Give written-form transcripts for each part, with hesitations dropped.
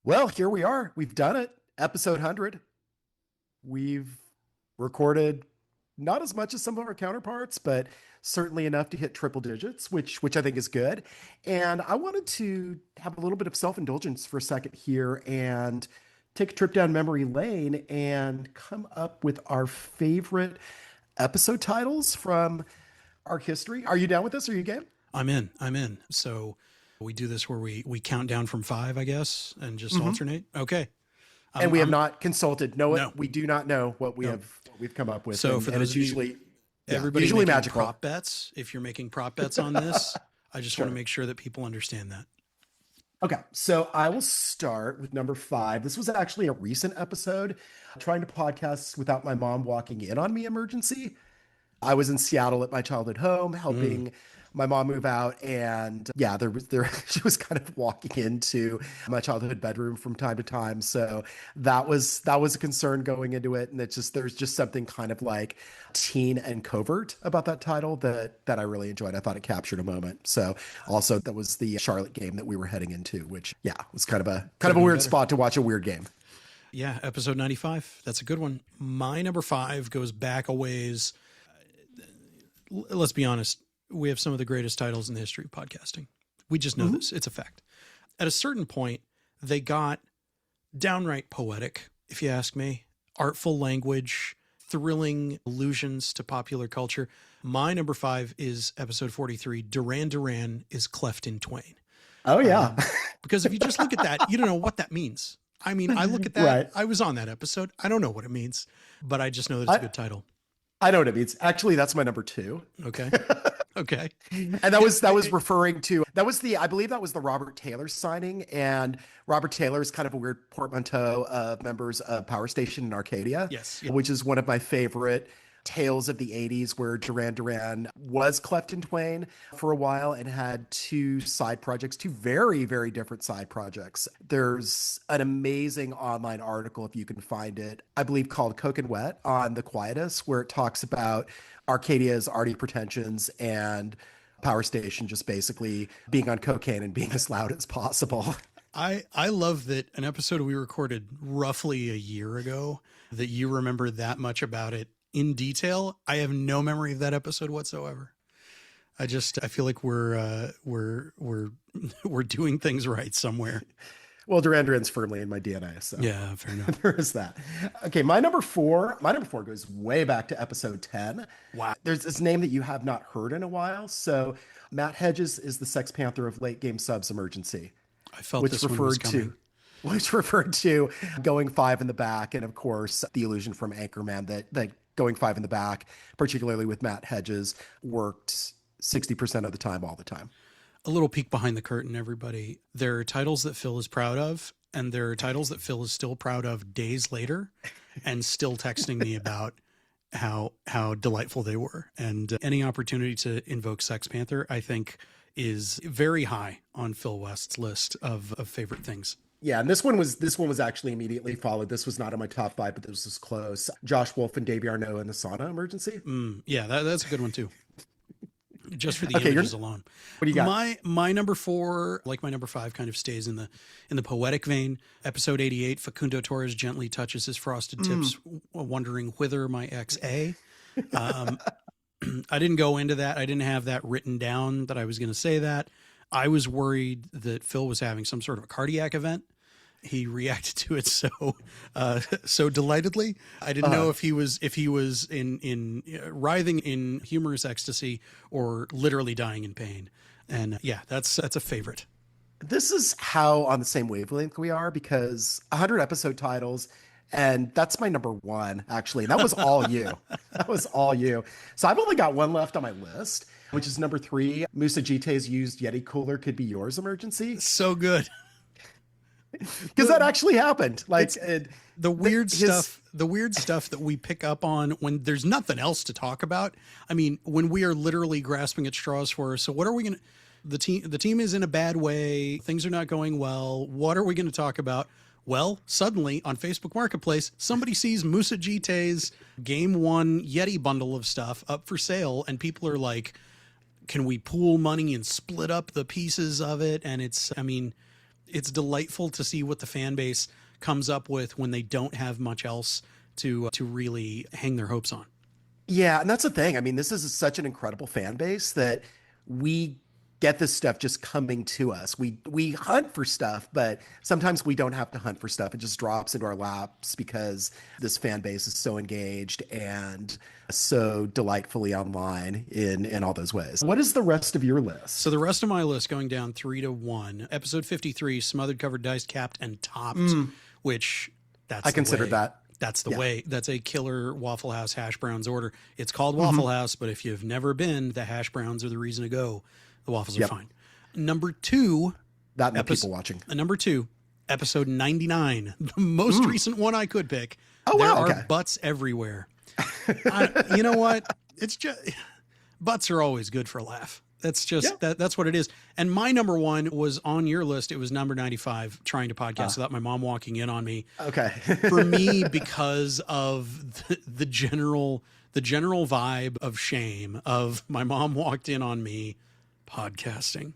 Well, here we are. We've done it. Episode 100. We've recorded not as much as some of our counterparts, but certainly enough to hit triple digits, which I think is good. And I wanted to have a little bit of self-indulgence for a second here and take a trip down memory lane and come up with our favorite episode titles from our history. Are you down with this? Are you game? I'm in. So we do this where we count down from five, I guess, and just Mhm. alternate. Okay. And we have I'm- not consulted. No, No. we do not know what No. we've come up with. So and, for and those it's of you- usually Everybody usually making magical. prop bets. If you're making prop bets on this, I just want Sure. to make sure that people understand that. Okay, so I will start with number 5. This was actually a recent episode, trying to podcast without my mom walking in on me emergency. I was in Seattle at my childhood home, helping my mom move out, and yeah, there she was kind of walking into my childhood bedroom from time to time. So that was a concern going into it, and there's just something kind of like teen and covert about that title that I really enjoyed. I thought it captured a moment. So also that was the Charlotte game that we were heading into, which yeah was kind of a weird better. spot to watch a weird game. Yeah, episode 95. That's a good one. My number 5 goes back a ways. Let's be honest. We have some of the greatest titles in the history of podcasting. We just know this. It's a fact. At a certain point, they got downright poetic, if you ask me. Artful language, thrilling allusions to popular culture. My number 5 is episode 43. Duran Duran is cleft in twain. Oh yeah. Because if you just look at that, you don't know what that means. I mean, I look at that. Right. I was on that episode. I don't know what it means, but I just know that it's a good title. I know what it means. Actually, that's my number 2. Okay. Okay. And that was referring to I believe that was the Robert Taylor signing, and Robert Taylor is kind of a weird portmanteau of members of Power Station in Arcadia. Yes. Which is one of my favorite tales of the 80s, where Duran Duran was cleft in twain for a while and had two very, very different side projects. There's an amazing online article, if you can find it, I believe called Coke and Wet on The Quietus, where it talks about Arcadia's arty pretensions and Power Station just basically being on cocaine and being as loud as possible. I love that an episode we recorded roughly a year ago, that you remember that much about it in detail. I have no memory of that episode whatsoever. I feel like we're doing things right somewhere. Well, Duran Duran's firmly in my DNA, so Yeah, fair enough. there is that. Okay, my number four goes way back to episode 10. Wow. There's this name that you have not heard in a while. So Matt Hedges is the Sex Panther of late game subs emergency, I felt which this one was coming. referred to going 5 in the back, and of course the illusion from Anchorman that going 5 in the back, particularly with Matt Hedges, worked 60% of the time, all the time. A little peek behind the curtain, everybody. There are titles that Phil is proud of, and there are titles that Phil is still proud of days later and still texting me about how delightful they were. And any opportunity to invoke Sex Panther, I think, is very high on Phil West's list of favorite things. Yeah, and this one was actually immediately followed. This was not in my top 5, but this was close. Josh Wolf and Davey Arnaud in the sauna emergency. Yeah, that's a good one too. Just for the Okay, images alone. What do you got? My number 4, like my number 5, kind of stays in the poetic vein. Episode 88, Facundo Torres gently touches his frosted tips, wondering whither my ex A. I didn't go into that. I didn't have that written down that I was going to say that. I was worried that Phil was having some sort of a cardiac event. He reacted to it so delightedly. I didn't know if he was in writhing in humorous ecstasy or literally dying in pain. And yeah, that's a favorite. This is how on the same wavelength we are, because 100 episode titles, and that's my number 1, actually. That was all you. That was all you. So I've only got one left on my list, which is number 3. Musa Jite's used Yeti cooler could be yours emergency. So good. Because that actually happened. Like the weird stuff that we pick up on when there's nothing else to talk about. I mean, when we are literally grasping at straws for, so what are we going to, the team is in a bad way. Things are not going well. What are we going to talk about? Well, suddenly on Facebook Marketplace, somebody sees Musa Jite's Game 1 Yeti bundle of stuff up for sale, and people are like, can we pool money and split up the pieces of it? And It's delightful to see what the fan base comes up with when they don't have much else to really hang their hopes on. Yeah, and that's the thing. I mean, this is such an incredible fan base that we get this stuff just coming to us. We hunt for stuff, but sometimes we don't have to hunt for stuff. It just drops into our laps because this fan base is so engaged and so delightfully online in all those ways. What is the rest of your list? So the rest of my list going down 3-1. Episode 53, smothered, covered, diced, capped, and topped, which I considered that. That's the way. That's a killer Waffle House hash browns order. It's called Waffle House, but if you've never been, the hash browns are the reason to go. The waffles are fine. Number 2. That and the people watching. Number 2, episode 99, the most recent one I could pick. Oh, there wow. are butts everywhere. You know what? It's just butts are always good for a laugh. That's just that's what it is. And my number 1 was on your list. It was number 95, trying to podcast without my mom walking in on me. Okay. For me, because of the general vibe of shame of my mom walked in on me podcasting.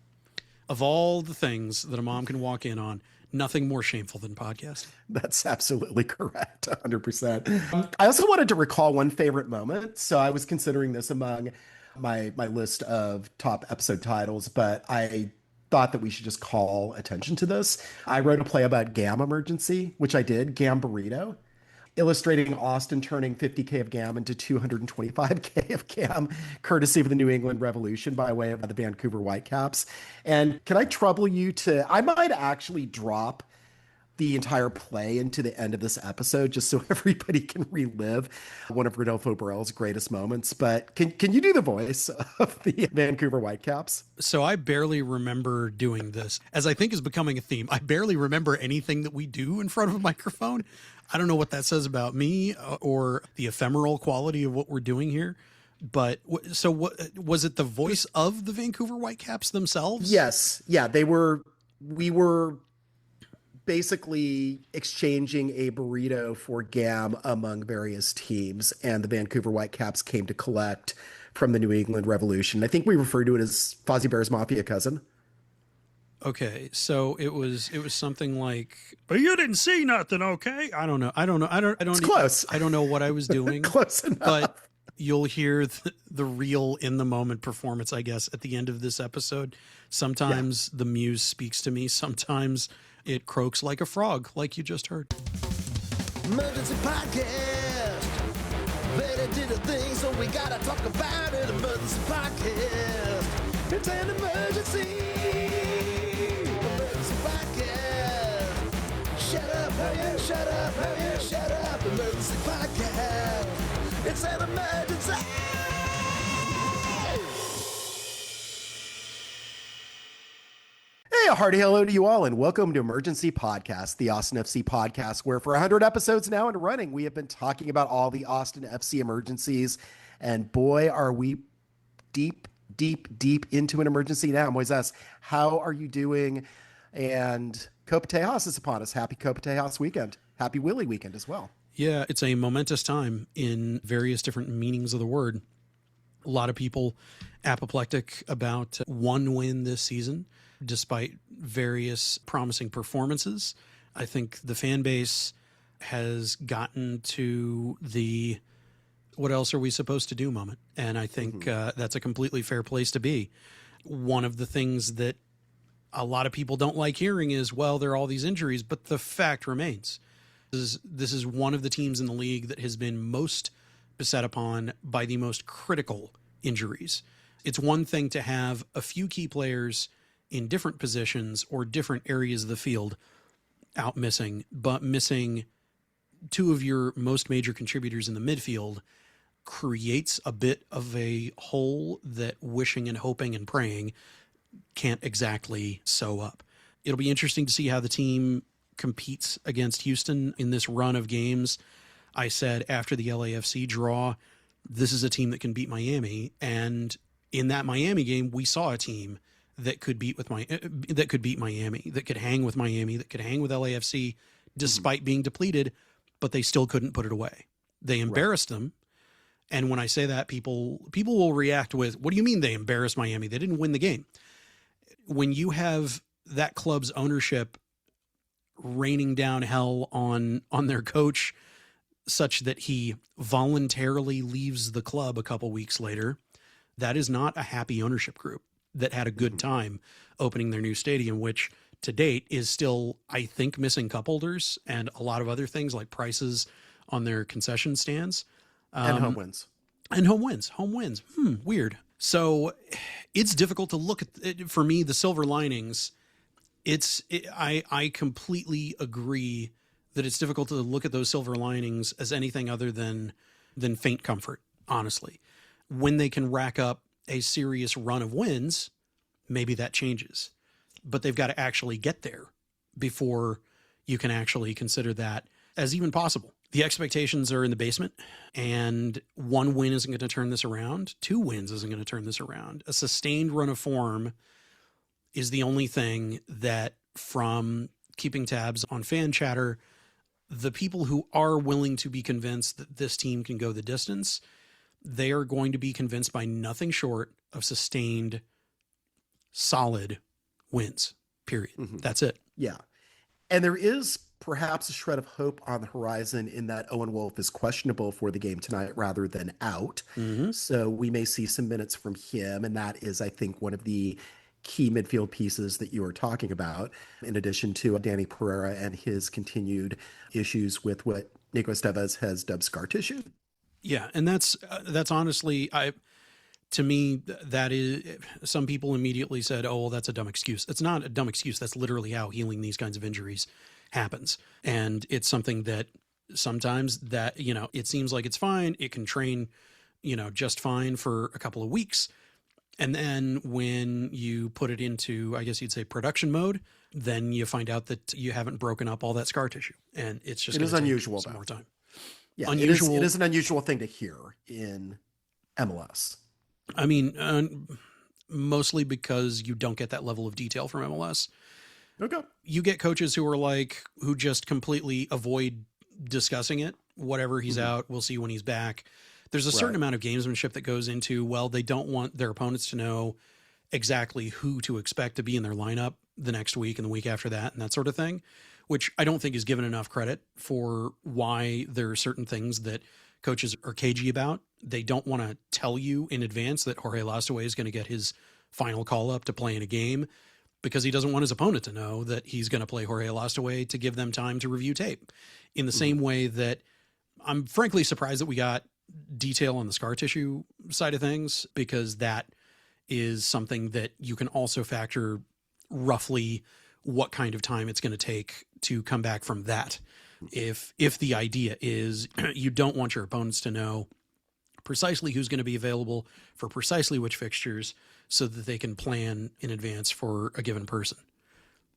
Of all the things that a mom can walk in on, nothing more shameful than podcasting. That's absolutely correct. 100%. I also wanted to recall one favorite moment. So I was considering this among my list of top episode titles, but I thought that we should just call attention to this. I wrote a play about Gam Emergency, which I did, Gam Burrito, illustrating Austin turning 50K of Gam into 225K of Gam, courtesy of the New England Revolution by way of the Vancouver Whitecaps. And can I trouble you I might actually drop the entire play into the end of this episode just so everybody can relive one of Rodolfo Borrell's greatest moments. But can you do the voice of the Vancouver Whitecaps? So I barely remember doing this, as I think is becoming a theme. I barely remember anything that we do in front of a microphone. I don't know what that says about me or the ephemeral quality of what we're doing here. But so what was it, the voice of the Vancouver Whitecaps themselves? Yes. Yeah, we were basically exchanging a burrito for Gam among various teams, and the Vancouver Whitecaps came to collect from the New England Revolution. I think we refer to it as Fozzie Bear's Mafia cousin. Okay, so it was something like, but you didn't see nothing, okay? I don't know. It's close. I don't know what I was doing. Close enough. But you'll hear the real in the moment performance, I guess, at the end of this episode. Sometimes the muse speaks to me. Sometimes it croaks like a frog, like you just heard. Emergency podcast. They did a thing, so we gotta talk about it. Emergency podcast. It's an emergency. Emergency podcast. Shut up, hurry up, shut up, hurry up, shut up. Emergency podcast. It's an emergency. Hey, a hearty hello to you all, and welcome to Emergency Podcast, the Austin FC podcast, where for 100 episodes now and running, we have been talking about all the Austin FC emergencies. And boy, are we deep into an emergency now. Moises, how are you doing? And Copa Tejas is upon us. Happy Copa Tejas weekend. Happy Willie weekend as well. Yeah, it's a momentous time in various different meanings of the word. A lot of people apoplectic about one win this season, despite various promising performances. I think the fan base has gotten to the what else are we supposed to do moment. And I think that's a completely fair place to be. One of the things that a lot of people don't like hearing is, well, there are all these injuries, but the fact remains. This is one of the teams in the league that has been most beset upon by the most critical injuries. It's one thing to have a few key players in different positions or different areas of the field out missing, but missing two of your most major contributors in the midfield creates a bit of a hole that wishing and hoping and praying can't exactly sew up. It'll be interesting to see how the team competes against Houston in this run of games. I said after the LAFC draw, this is a team that can beat Miami. And in that Miami game, we saw a team that could beat Miami, that could hang with Miami, that could hang with LAFC despite being depleted, but they still couldn't put it away. They embarrassed them. And when I say that, people will react with, what do you mean they embarrassed Miami? They didn't win the game. When you have that club's ownership raining down hell on their coach such that he voluntarily leaves the club a couple weeks later. That is not a happy ownership group that had a good time opening their new stadium, which to date is still, I think, missing cup holders and a lot of other things like prices on their concession stands. And home wins. And home wins. Weird. So it's difficult to look at it. For me, the silver linings, I completely agree that it's difficult to look at those silver linings as anything other than faint comfort, honestly. When they can rack up a serious run of wins, maybe that changes. But they've got to actually get there before you can actually consider that as even possible. The expectations are in the basement, and one win isn't going to turn this around. 2 wins isn't going to turn this around. A sustained run of form is the only thing that, from keeping tabs on fan chatter, the people who are willing to be convinced that this team can go the distance, they are going to be convinced by nothing short of sustained, solid wins, period. That's it. Yeah. And there is perhaps a shred of hope on the horizon in that Owen Wolff is questionable for the game tonight rather than out. So we may see some minutes from him. And that is, I think, one of the key midfield pieces that you were talking about, in addition to Danny Pereira and his continued issues with what Nico Estevez has dubbed scar tissue. Yeah. And that's honestly, to me, that is, some people immediately said, oh, well, that's a dumb excuse. It's not a dumb excuse. That's literally how healing these kinds of injuries happens. And it's something that sometimes that, it seems like it's fine. It can train, just fine for a couple of weeks. And then when you put it into, I guess you'd say, production mode, then you find out that you haven't broken up all that scar tissue. And it's just, it is unusual. Some more time. Yeah, unusual. It is an unusual thing to hear in MLS. I mean, mostly because you don't get that level of detail from MLS. Okay. You get coaches who just completely avoid discussing it. Whatever he's out, we'll see when he's back. There's a certain amount of gamesmanship that goes into, well, they don't want their opponents to know exactly who to expect to be in their lineup the next week and the week after that and that sort of thing, which I don't think is given enough credit for why there are certain things that coaches are cagey about. They don't want to tell you in advance that Jorge Lastaway is going to get his final call up to play in a game because he doesn't want his opponent to know that he's going to play Jorge Lastaway to give them time to review tape. In the same way that I'm frankly surprised that we got detail on the scar tissue side of things, because that is something that you can also factor roughly what kind of time it's going to take to come back from that. If the idea is you don't want your opponents to know precisely who's going to be available for precisely which fixtures so that they can plan in advance for a given person.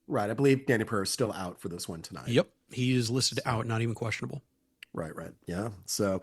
Right. I believe Danny Pereira is still out for this one tonight. Yep. He is listed out, not even questionable. Right. Yeah. So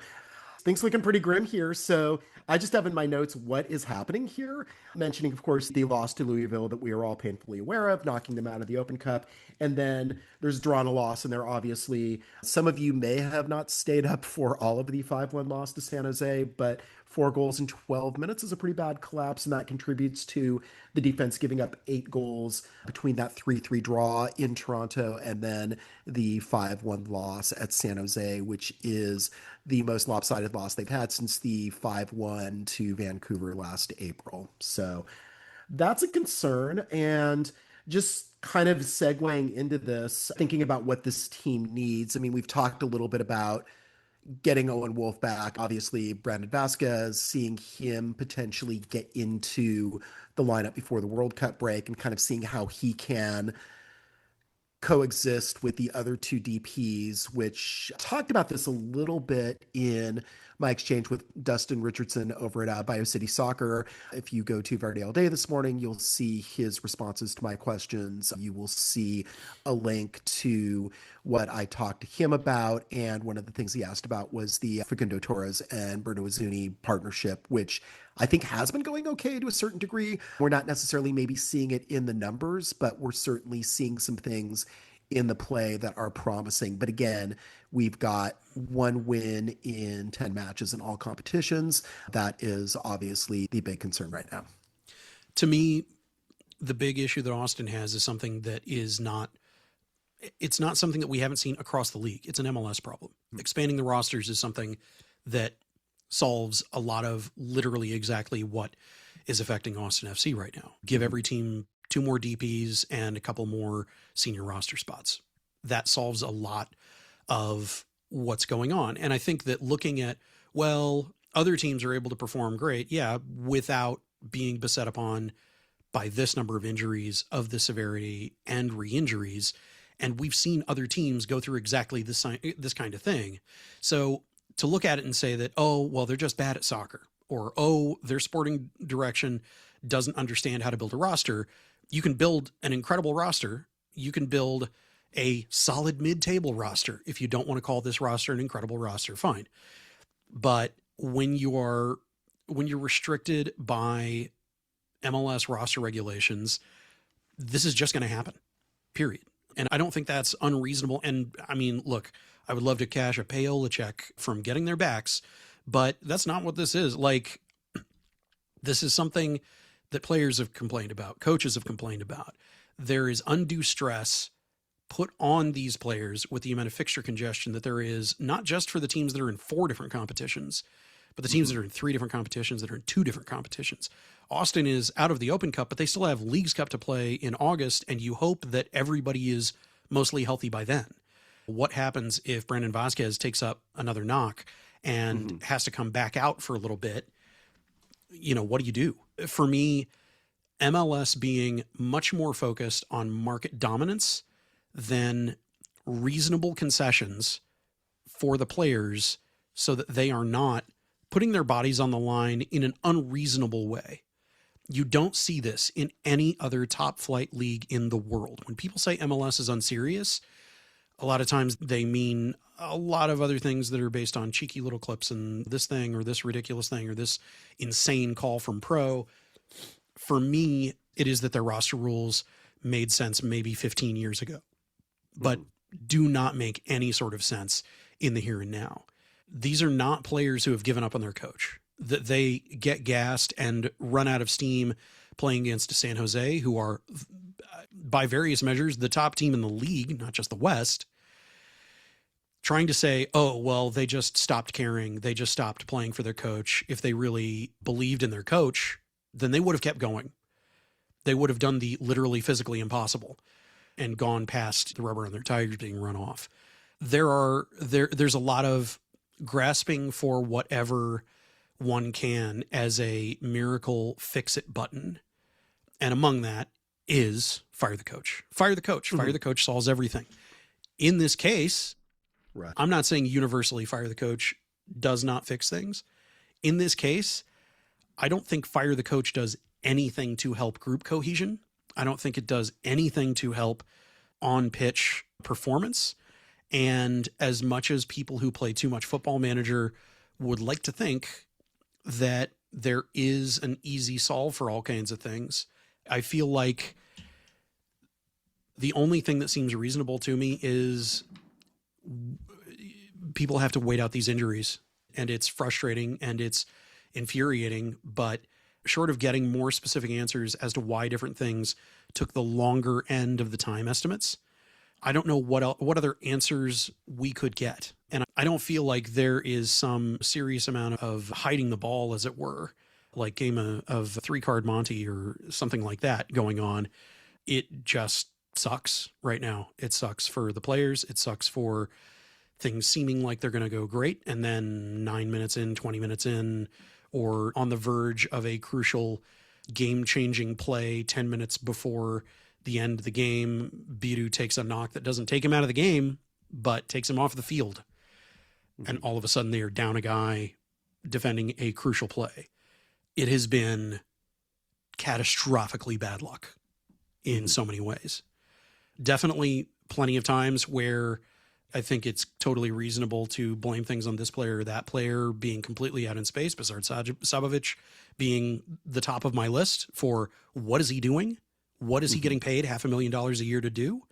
things looking pretty grim here. So I just have in my notes what is happening here, mentioning, of course, the loss to Louisville that we are all painfully aware of, knocking them out of the Open Cup. And then there's drawn a loss, and there obviously, some of you may have not stayed up for all of the 5-1 loss to San Jose, but 4 goals in 12 minutes is a pretty bad collapse, and that contributes to the defense giving up 8 goals between that 3-3 draw in Toronto and then the 5-1 loss at San Jose, which is the most lopsided loss they've had since the 5-1 to Vancouver last April. So that's a concern. And just kind of segueing into this, thinking about what this team needs. I mean, we've talked a little bit about getting Owen Wolff back. Obviously, Brandon Vasquez, seeing him potentially get into the lineup before the World Cup break and kind of seeing how he can coexist with the other 2 DPs, which talked about this a little bit in my exchange with Dustin Richardson over at BioCity Soccer. If you go to Verde All Day this morning, you'll see his responses to my questions. You will see a link to what I talked to him about. And one of the things he asked about was the Facundo Torres and Bruno Azzuni partnership, which I think has been going okay to a certain degree. We're not necessarily maybe seeing it in the numbers, but we're certainly seeing some things in the play that are promising. But again, we've got 1 win in 10 matches in all competitions. That is obviously the big concern right now. To me, the big issue that Austin has is something that is not it's not something that we haven't seen across the league. It's an MLS problem. Expanding the rosters is something that solves a lot of literally exactly what is affecting Austin FC right now. Give every team 2 more DPs and a couple more senior roster spots. That solves a lot of what's going on. And I think that looking at, well, other teams are able to perform great, yeah, without being beset upon by this number of injuries of the severity and re-injuries. And we've seen other teams go through exactly this kind of thing. So to look at it and say that, oh, well, they're just bad at soccer, or, oh, their sporting direction doesn't understand how to build a roster. You can build an incredible roster. You can build a solid mid-table roster. If you don't want to call this roster an incredible roster, fine. But when you're restricted by MLS roster regulations, this is just going to happen, period. And I don't think that's unreasonable. And I mean, look, I would love to cash a payola check from getting their backs, but that's not what this is. Like, this is something that players have complained about, coaches have complained about. There is undue stress put on these players with the amount of fixture congestion that there is, not just for the teams that are in 4 different competitions, but the teams that are in 3 different competitions, that are in 2 different competitions. Austin is out of the Open Cup, but they still have Leagues Cup to play in August, and you hope that everybody is mostly healthy by then. What happens if Brandon Vasquez takes up another knock and has to come back out for a little bit? You know, what do you do? For me, MLS being much more focused on market dominance than reasonable concessions for the players so that they are not putting their bodies on the line in an unreasonable way. You don't see this in any other top flight league in the world. When people say MLS is unserious, a lot of times they mean a lot of other things that are based on cheeky little clips and this thing or this ridiculous thing or this insane call from pro. For me, it is that their roster rules made sense maybe 15 years ago, but do not make any sort of sense in the here and now. These are not players who have given up on their coach. That they get gassed and run out of steam playing against San Jose, who are, by various measures, the top team in the league, not just the West, trying to say, oh, well, they just stopped caring. They just stopped playing for their coach. If they really believed in their coach, then they would have kept going. They would have done the literally physically impossible and gone past the rubber on their tires being run off. There's a lot of grasping for whatever one can as a miracle fix-it button. And among that is fire the coach. Fire the coach. Fire the coach solves everything. In this case, Right. I'm not saying universally fire the coach does not fix things. In this case, I don't think fire the coach does anything to help group cohesion. I don't think it does anything to help on-pitch performance. And as much as people who play too much Football Manager would like to think that there is an easy solve for all kinds of things, I feel like the only thing that seems reasonable to me is people have to wait out these injuries, and it's frustrating and it's infuriating, but short of getting more specific answers as to why different things took the longer end of the time estimates, I don't know what other answers we could get. And I don't feel like there is some serious amount of hiding the ball, as it were, like game of 3-card Monty or something like that going on. It just sucks right now. It sucks for the players. It sucks for things seeming like they're going to go great, and then 9 minutes in, 20 minutes in, or on the verge of a crucial game-changing play 10 minutes before the end of the game, Bidu takes a knock that doesn't take him out of the game, but takes him off the field. And all of a sudden they are down a guy defending a crucial play. It has been catastrophically bad luck in so many ways. Definitely plenty of times where I think it's totally reasonable to blame things on this player or that player being completely out in space. Besard Sabovic being the top of my list for what is he doing? What is he getting paid $500,000 a year to do?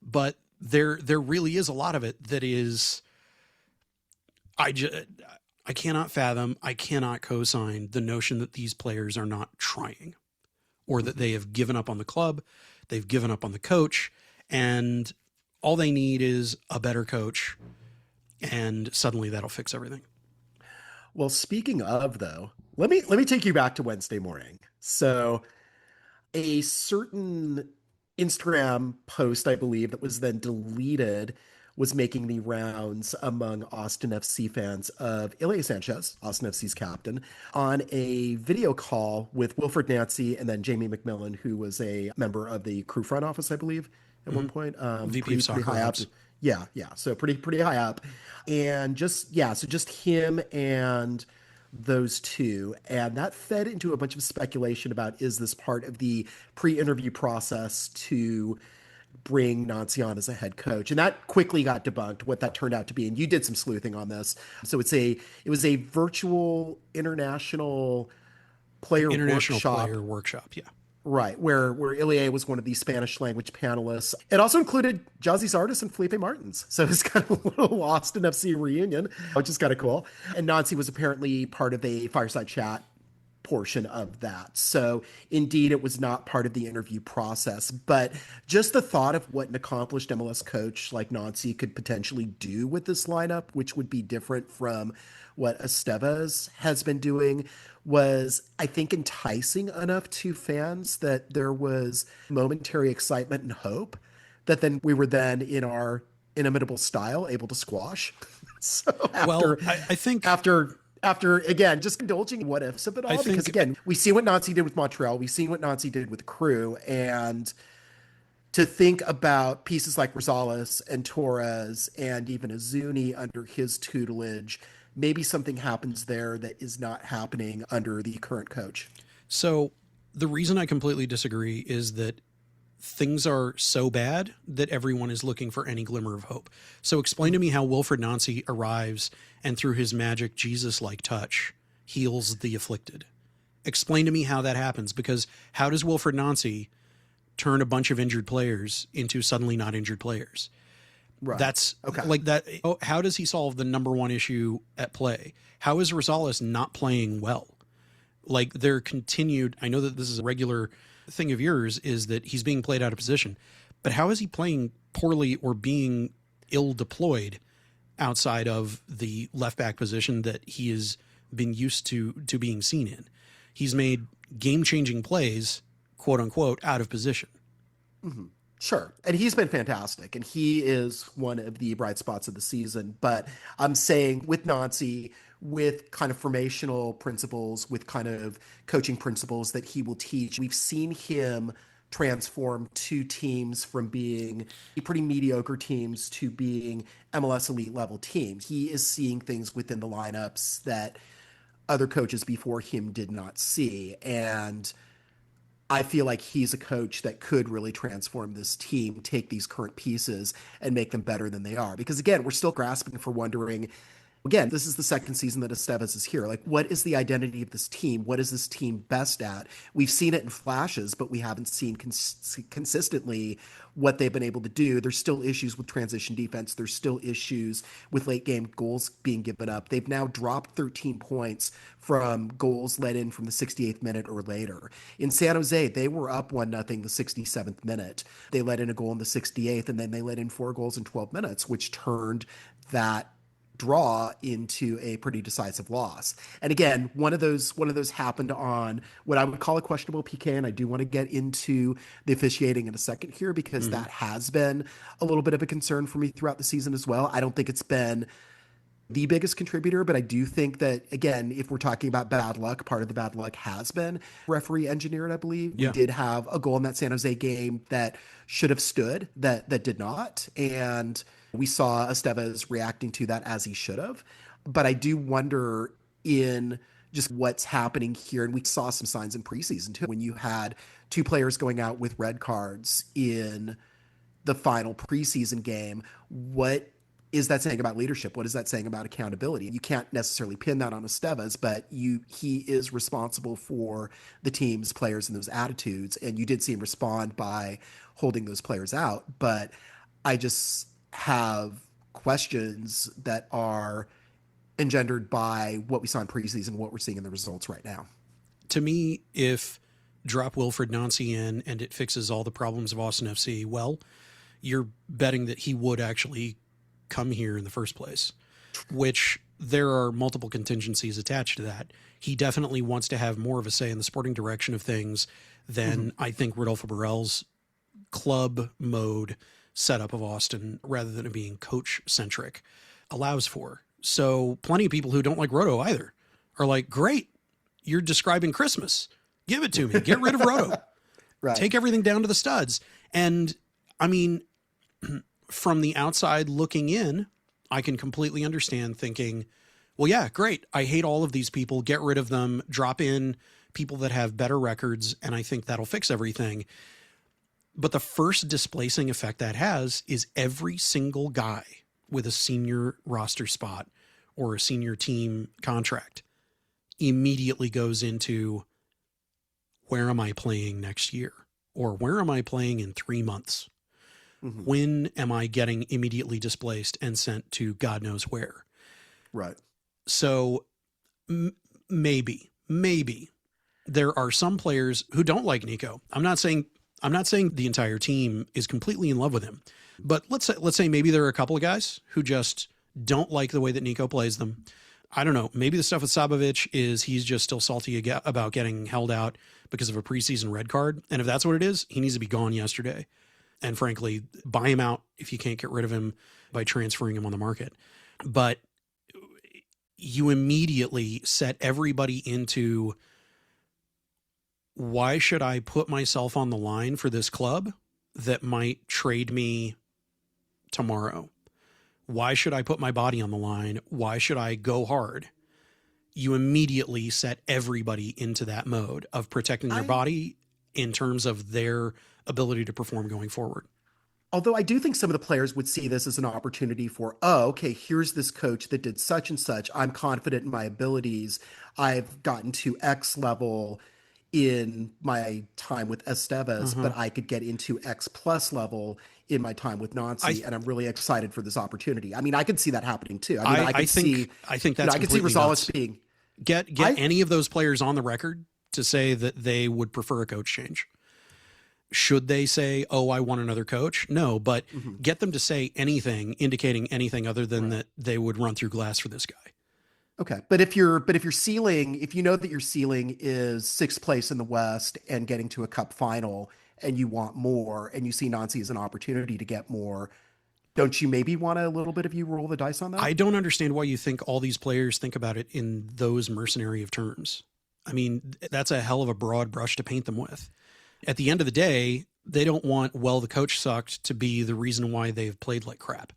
But there really is a lot of it that is, I cannot fathom, I cannot co-sign the notion that these players are not trying, or that they have given up on the club, they've given up on the coach, and all they need is a better coach, and suddenly that'll fix everything. Well, speaking of though, let me take you back to Wednesday morning. So a certain Instagram post, I believe, that was then deleted was making the rounds among Austin FC fans of Ilya Sanchez, Austin FC's captain, on a video call with Wilfred Nancy and then Jamie McMillan, who was a member of the crew front office, I believe, at one point. VP of soccer pretty high up. ops. Yeah, yeah. So pretty high up. And so just him and those two. And that fed into a bunch of speculation about, is this part of the pre-interview process to bring Nancy on as a head coach? And that quickly got debunked, what that turned out to be. And you did some sleuthing on this. So it was a virtual international player workshop. Yeah. Right, where Ilya was one of the Spanish language panelists. It also included Jazzy Zardes and Felipe Martins. So it's kind of a little Austin FC reunion, which is kind of cool. And Nancy was apparently part of a fireside chat portion of that. So indeed, it was not part of the interview process. But just the thought of what an accomplished MLS coach like Nancy could potentially do with this lineup, which would be different from what Estevez has been doing, was, I think, enticing enough to fans that there was momentary excitement and hope that then we were then in our inimitable style able to squash. So I think after again, just indulging what ifs of it all, because again, we see what Nancy did with Montreal, we've seen what Nancy did with Crew, and to think about pieces like Rosales and Torres and even Azuni under his tutelage, maybe something happens there that is not happening under the current coach. So the reason I completely disagree is that things are so bad that everyone is looking for any glimmer of hope. So explain to me how Wilfred Nancy arrives and through his magic Jesus-like touch heals the afflicted. Explain to me how that happens, because how does Wilfred Nancy turn a bunch of injured players into suddenly not injured players? Right. That's okay. Like that. Oh, how does he solve the number one issue at play? How is Rosales not playing well? Like, they're continued. I know that this is a regular thing of yours, is that he's being played out of position, but how is he playing poorly or being ill deployed outside of the left back position that he has been used to being seen in? He's made game changing plays, quote unquote, out of position. Mm-hmm. Sure. And he's been fantastic. And he is one of the bright spots of the season. But I'm saying with Nancy, with kind of formational principles, with kind of coaching principles that he will teach, we've seen him transform two teams from being pretty mediocre teams to being MLS elite level teams. He is seeing things within the lineups that other coaches before him did not see. And I feel like he's a coach that could really transform this team, take these current pieces and make them better than they are. Because again, we're still grasping for wondering, again, this is the second season that Estevez is here. Like, what is the identity of this team? What is this team best at? We've seen it in flashes, but we haven't seen consistently what they've been able to do. There's still issues with transition defense. There's still issues with late game goals being given up. They've now dropped 13 points from goals let in from the 68th minute or later. In San Jose, they were up 1-0 the 67th minute. They let in a goal in the 68th, and then they let in 4 goals in 12 minutes, which turned that draw into a pretty decisive loss. And again, one of those happened on what I would call a questionable PK, and I do want to get into the officiating in a second here, because that has been a little bit of a concern for me throughout the season as well. I don't think it's been the biggest contributor, but I do think that, again, if we're talking about bad luck, part of the bad luck has been referee engineered, I believe. Yeah. We did have a goal in that San Jose game that should have stood, that did not. And we saw Estevez reacting to that as he should have. But I do wonder in just what's happening here. And we saw some signs in preseason too, when you had 2 players going out with red cards in the final preseason game. What is that saying about leadership? What is that saying about accountability? You can't necessarily pin that on Estevez, but he is responsible for the team's players and those attitudes. And you did see him respond by holding those players out. But I just have questions that are engendered by what we saw in preseason, what we're seeing in the results right now. To me, if drop Wilfred Nancy in and it fixes all the problems of Austin FC, well, you're betting that he would actually come here in the first place, which there are multiple contingencies attached to that. He definitely wants to have more of a say in the sporting direction of things than I think Rodolfo Borrell's club mode setup of Austin, rather than it being coach centric, allows for. So plenty of people who don't like Roto either are like, great, you're describing Christmas. Give it to me. Get rid of Roto. Right. Take everything down to the studs. And I mean, from the outside looking in, I can completely understand thinking, well, yeah, great. I hate all of these people. Get rid of them. Drop in people that have better records, and I think that'll fix everything. But the first displacing effect that has is every single guy with a senior roster spot or a senior team contract immediately goes into, where am I playing next year? Or where am I playing in 3 months? When am I getting immediately displaced and sent to God knows where? Right. So maybe there are some players who don't like Nico. I'm not saying the entire team is completely in love with him, but let's say maybe there are a couple of guys who just don't like the way that Nico plays them. I don't know. Maybe the stuff with Sabovic is he's just still salty about getting held out because of a preseason red card. And if that's what it is, he needs to be gone yesterday. And frankly, buy him out if you can't get rid of him by transferring him on the market. But you immediately set everybody into, why should I put myself on the line for this club that might trade me tomorrow? Why should I put my body on the line? Why should I go hard? You immediately set everybody into that mode of protecting their body in terms of their ability to perform going forward. Although I do think some of the players would see this as an opportunity for, oh, okay, here's this coach that did such and such. I'm confident in my abilities. I've gotten to X level in my time with Esteves, but I could get into X plus level in my time with Nancy, and I'm really excited for this opportunity. I mean, I could see that happening too. I mean, I think that's, I could see Rosales being get any of those players on the record to say that they would prefer a coach change. Should they say, oh, I want another coach? No, but get them to say anything indicating anything other than that they would run through glass for this guy. Okay. But if your ceiling, if you know that your ceiling is sixth place in the West and getting to a cup final and you want more and you see Nancy as an opportunity to get more, don't you maybe want a little bit of you roll the dice on that? I don't understand why you think all these players think about it in those mercenary of terms. I mean, that's a hell of a broad brush to paint them with. At the end of the day, they don't want, well, the coach sucked to be the reason why they've played like crap.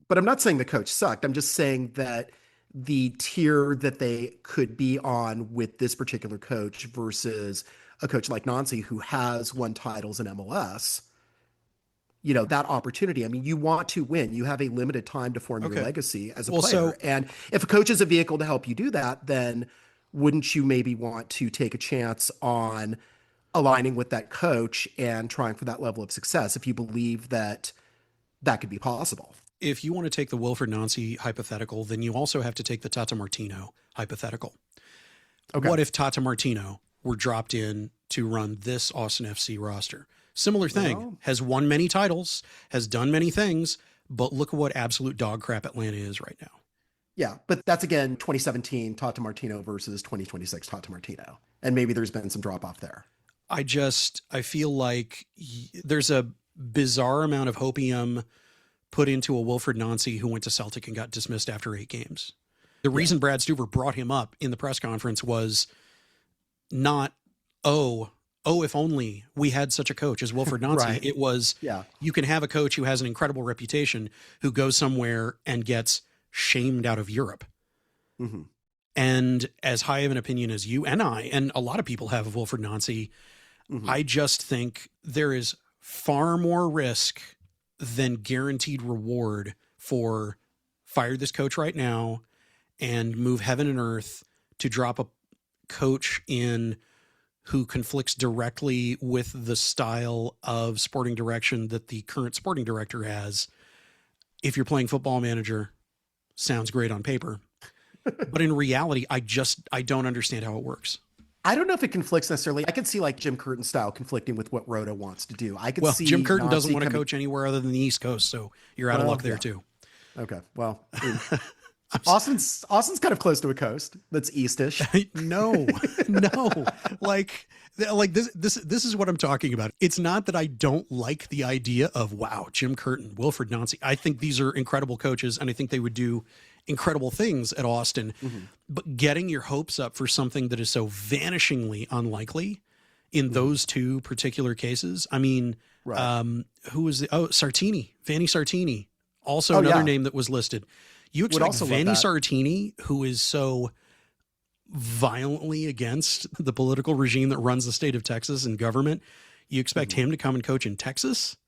But I'm not saying the coach sucked. I'm just saying that the tier that they could be on with this particular coach versus a coach like Nancy who has won titles in MLS, you know, that opportunity. I mean, you want to win. You have a limited time to form your legacy as a player. And if a coach is a vehicle to help you do that, then wouldn't you maybe want to take a chance on aligning with that coach and trying for that level of success if you believe that that could be possible? If you want to take the Wilfred Nancy hypothetical, then you also have to take the Tata Martino hypothetical. Okay. What if Tata Martino were dropped in to run this Austin FC roster? Similar thing, has won many titles, has done many things, but look at what absolute dog crap Atlanta is right now. Yeah, but that's, again, 2017 Tata Martino versus 2026 Tata Martino. And maybe there's been some drop off there. I feel like there's a bizarre amount of hopium put into a Wilfred Nancy who went to Celtic and got dismissed after 8 games. The reason Brad Stuver brought him up in the press conference was not, oh, if only we had such a coach as Wilfred Nancy. Right. It was, you can have a coach who has an incredible reputation who goes somewhere and gets shamed out of Europe. Mm-hmm. And as high of an opinion as you and I, and a lot of people have of Wilfred Nancy, I just think there is far more risk than guaranteed reward for fire this coach right now and move heaven and earth to drop a coach in who conflicts directly with the style of sporting direction that the current sporting director has. If you're playing Football Manager, sounds great on paper. But in reality, I don't understand how it works. I don't know if it conflicts necessarily. I could see like Jim Curtin style conflicting with what Rhoda wants to do. I could Well, Jim see Curtin doesn't Nazi want to coming. coach anywhere other than the East Coast, so you're out of luck Well, there yeah. too. Okay. Well, I mean, Austin's kind of close to a coast that's eastish. No, no. Like this is what I'm talking about. It's not that I don't like the idea of, wow, Jim Curtin, Wilfred Nancy. I think these are incredible coaches, and I think they would do incredible things at Austin. But getting your hopes up for something that is so vanishingly unlikely in those two particular cases. I mean, Right. who was Sartini, Vanni Sartini, also Oh, another yeah. name that was listed. You Would expect also love Vanni that. Sartini, who is so violently against the political regime that runs the state of Texas and government, you expect him to come and coach in Texas?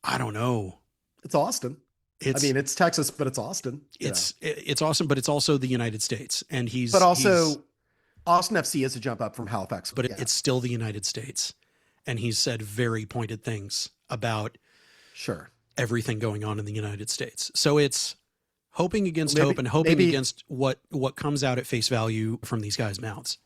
I don't know. It's Austin. It's I mean, it's Texas, but it's Austin. you know. it's awesome, but it's also the United States, and But also, Austin FC is a jump up from Halifax. but Yeah, it's still the United States, and he's said very pointed things about sure. everything going on in the United States. So it's hoping against Maybe- hope and hoping maybe- against what comes out at face value from these guys' mouths.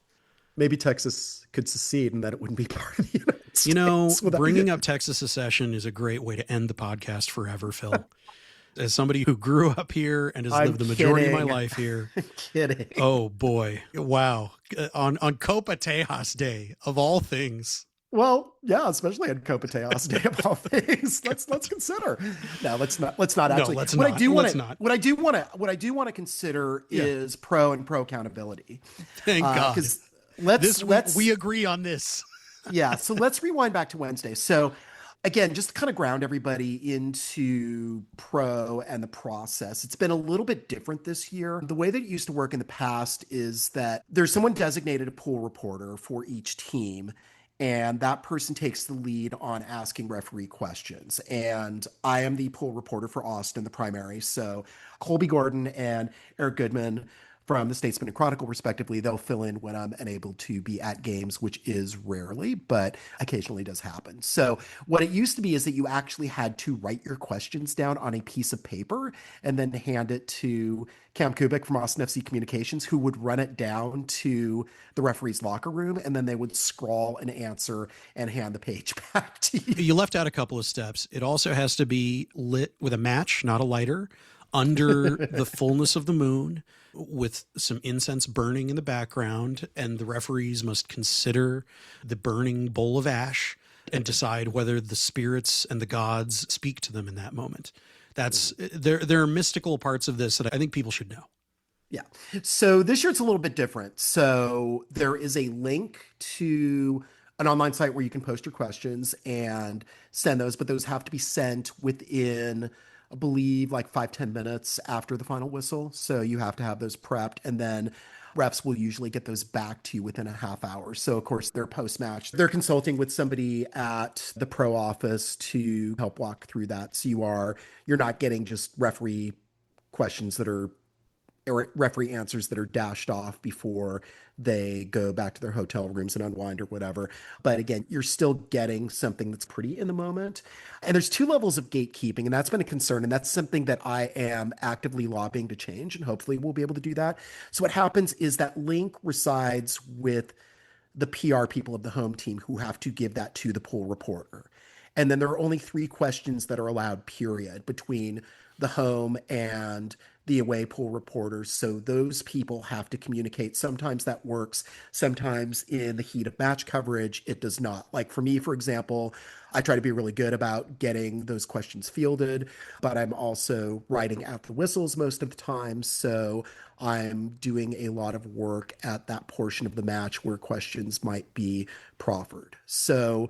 Maybe Texas could secede and that it wouldn't be part of the United States. You know, without- bringing up Texas secession is a great way to end the podcast forever, Phil. As somebody who grew up here and has I'm lived the majority of my kidding. life here. Kidding. Oh boy. Wow. On Copa Tejas Day of all things. Well, yeah, especially on Copa Tejas Day of all things. Let's consider. No, let's not actually. let's what not. I do want Let's to not. what I do want to consider Yeah. is pro accountability. Thank God. Because We agree on this. yeah, so let's rewind back to Wednesday. So again, just to kind of ground everybody into pro and the process. It's been a little bit different this year. The way that it used to work in the past is that there's someone designated a pool reporter for each team, and that person takes the lead on asking referee questions. And I am the pool reporter for Austin, the primary. So Colby Gordon and Eric Goodman from the Statesman and Chronicle, respectively, they'll fill in when I'm unable to be at games, which is rarely, but occasionally does happen. So what it used to be is that you actually had to write your questions down on a piece of paper and then hand it to Cam Kubik from Austin FC Communications, who would run it down to the referee's locker room, and then they would scrawl an answer and hand the page back to you. You left out a couple of steps. It also has to be lit with a match, not a lighter, under the fullness of the moon, with some incense burning in the background, and the referees must consider the burning bowl of ash and decide whether the spirits and the gods speak to them in that moment. There are mystical parts of this that I think people should know. Yeah. So this year it's a little bit different. So there is a link to an online site where you can post your questions and send those, but those have to be sent within, I believe, like 5-10 minutes after the final whistle. So you have to have those prepped, and then refs will usually get those back to you within a half hour. So of course they're post-match. They're consulting with somebody at the pro office to help walk through that. So you're not getting just referee questions that are, or referee answers that are dashed off before they go back to their hotel rooms and unwind or whatever. But again, you're still getting something that's pretty in the moment. And there's two levels of gatekeeping, and that's been a concern. And that's something that I am actively lobbying to change. And hopefully we'll be able to do that. So what happens is that link resides with the PR people of the home team, who have to give that to the pool reporter. And then there are only 3 questions that are allowed, period, between the home and the away pool reporters. So those people have to communicate. Sometimes that works. Sometimes in the heat of match coverage, it does not. Like for me, for example, I try to be really good about getting those questions fielded, but I'm also writing at the whistles most of the time. So I'm doing a lot of work at that portion of the match where questions might be proffered. So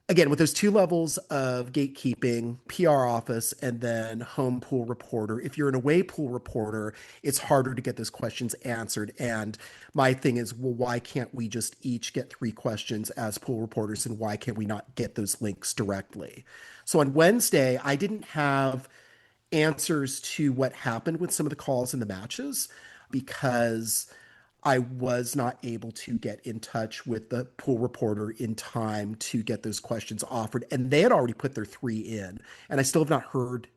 again, with those 2 levels of gatekeeping, PR office and then home pool reporter, if you're an away pool reporter, it's harder to get those questions answered. And my thing is, well, why can't we just each get 3 questions as pool reporters, and why can't we not get those links directly? So on Wednesday, I didn't have answers to what happened with some of the calls in the matches because I was not able to get in touch with the pool reporter in time to get those questions offered. And they had already put their 3 in. And I still have not heard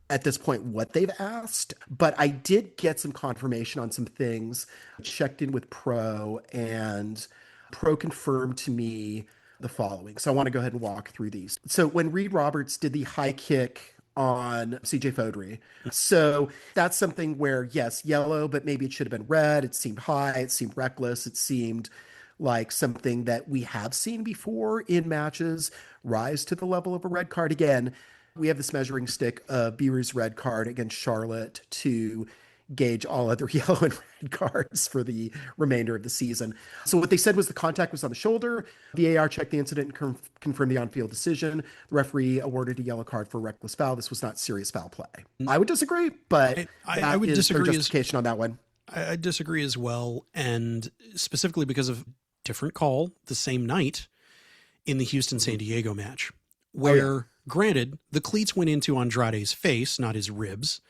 at this point what they've asked, but I did get some confirmation on some things. Checked in with Pro, and Pro confirmed to me the following. So I want to go ahead and walk through these. So when Reed Roberts did the high kick on CJ Fodry, so that's something where, yes, yellow, but maybe it should have been red. It seemed high, it seemed reckless, it seemed like something that we have seen before in matches rise to the level of a red card. Again, we have this measuring stick of Beeru's red card against Charlotte to gauge all other yellow and red cards for the remainder of the season. So what they said was the contact was on the shoulder. The AR checked the incident and confirmed the on-field decision. The referee awarded a yellow card for reckless foul. This was not serious foul play. I would disagree, but I would disagree. Their justification on that one. I disagree as well, and specifically because of different call the same night in the Houston-San Diego match, where, granted, the cleats went into Andrade's face, not his ribs,